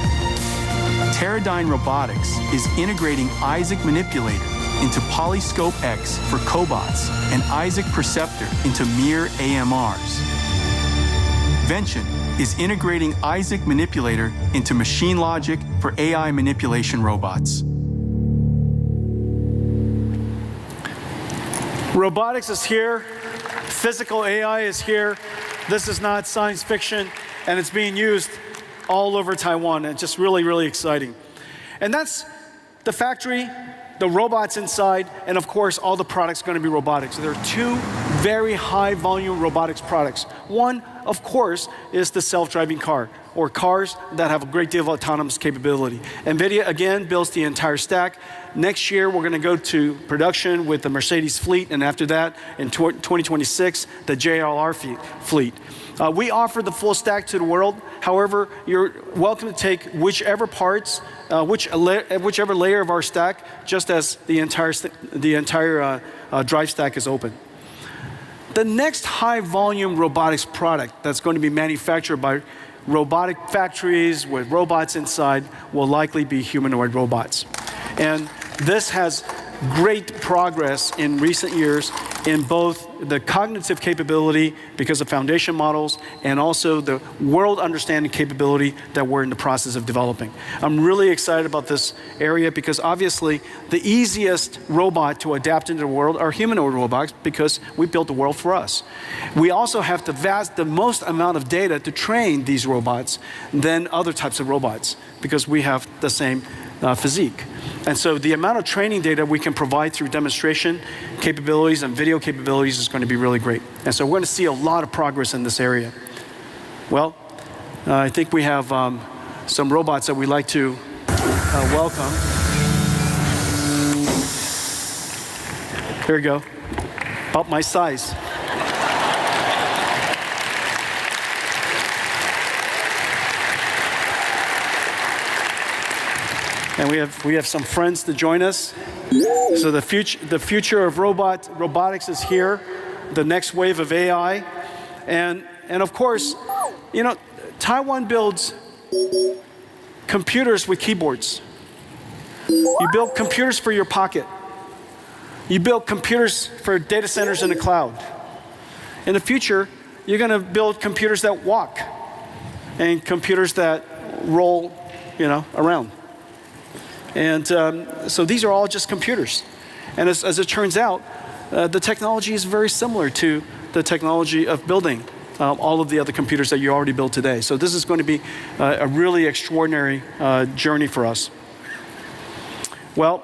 Teradyne Robotics is integrating Isaac Manipulator into Polyscope X for cobots and Isaac Perceptor into Mir AMRs. Vention is integrating Isaac Manipulator into Machine Logic for AI manipulation robots. Robotics is here. Physical AI is here. This is not science fiction, and it's being used all over Taiwan. It's just really, really exciting. And that's the factory, the robots inside, and of course, all the products are going to be robotics. There are two very high volume robotics products. One, of course, is the self-driving car, or cars that have a great deal of autonomous capability. NVIDIA, again, builds the entire stack. Next year, we're going to go to production with the Mercedes fleet, and after that, in 2026, the JLR fleet. We offer the full stack to the world. However, you're welcome to take whichever parts, whichever layer of our stack, just as the entire drive stack is open. The next high volume robotics product that's going to be manufactured by robotic factories with robots inside will likely be humanoid robots. And this has great progress in recent years in both the cognitive capability because of foundation models and also the world understanding capability that we're in the process of developing. I'm really excited about this area because obviously the easiest robot to adapt into the world are humanoid robots because we built the world for us. We also have the most amount of data to train these robots than other types of robots because we have the same physique. And so the amount of training data we can provide through demonstration capabilities and video capabilities is going to be really great. And so we're going to see a lot of progress in this area. Well, I think we have some robots that we'd like to welcome. Here we go. About my size. And we have some friends to join us. So the future of robotics is here. The next wave of AI, and of course, you know, Taiwan builds computers with keyboards. You build computers for your pocket. You build computers for data centers in the cloud. In the future, you're going to build computers that walk and computers that roll, you know, around. And so these are all just computers. And as it turns out, the technology is very similar to the technology of building all of the other computers that you already built today. So this is going to be a really extraordinary journey for us. Well,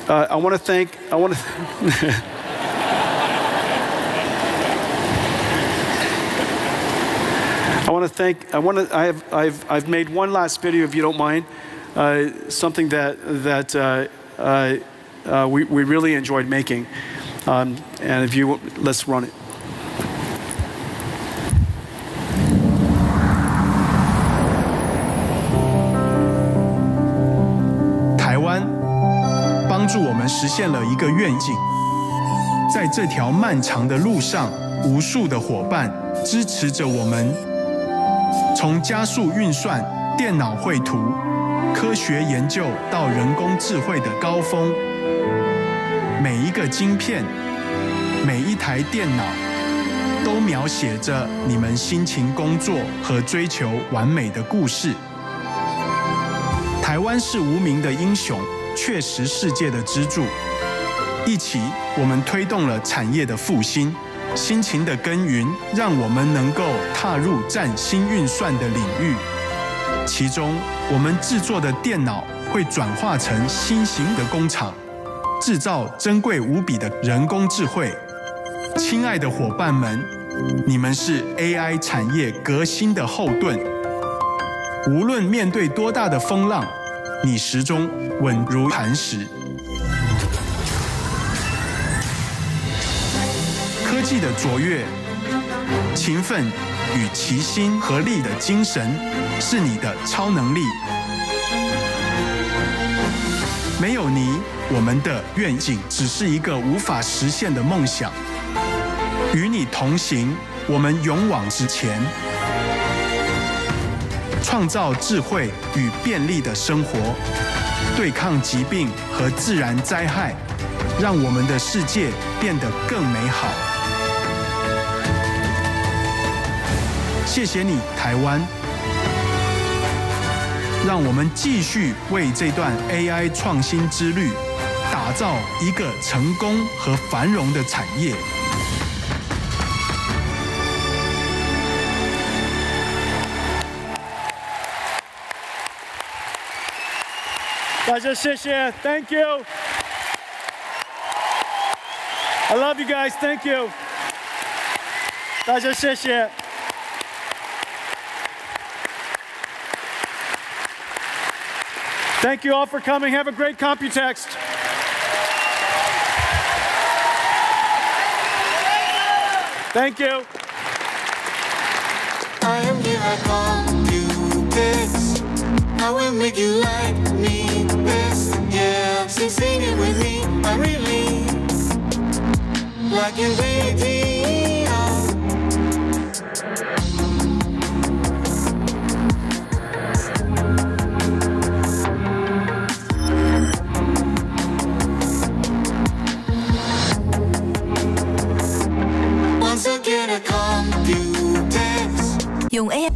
I want to thank. I've made one last video, if you don't mind, something that we really enjoyed making, and if you let's run it. 台湾帮助我们实现了一个愿景，在这条漫长的路上，无数的伙伴支持着我们。从加速运算、电脑绘图、科学研究到人工智慧的高峰，每一个晶片、每一台电脑，都描写着你们辛勤工作和追求完美的故事。台湾是无名的英雄，确实世界的支柱。一起，我们推动了产业的复兴。辛勤的耕耘，让我们能够踏入占星运算的领域。其中，我们制作的电脑会转化成新型的工厂，制造珍贵无比的人工智慧。亲爱的伙伴们，你们是 AI 产业革新的后盾。无论面对多大的风浪，你始终稳如磐石。科技的卓越、勤奋与齐心合力的精神，是你的超能力。没有你，我们的愿景只是一个无法实现的梦想。与你同行，我们勇往直前，创造智慧与便利的生活，对抗疾病和自然灾害，让我们的世界变得更美好。谢谢你，台湾。让我们继续为这段 AI 创新之旅，打造一个成功和繁荣的产业。大家谢谢 ，Thank you. I love you guys. Thank you. 大家谢谢。Thank you all for coming. Have a great Computext. Thank you. I am here at Computext. I will make you like me best. Yeah, sing it with me. I really like Nvidia. Dùng AI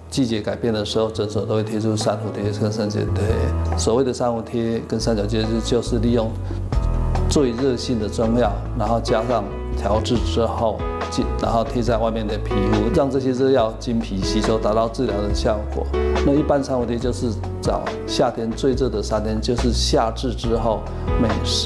季节改变的时候，诊所都会贴出珊瑚贴跟三角贴。所谓的珊瑚贴跟三角贴，就是利用最热性的中药，然后加上调制之后，然后贴在外面的皮肤，让这些热药经皮吸收，达到治疗的效果。那一般珊瑚贴就是找夏天最热的3天，就是夏至之后每10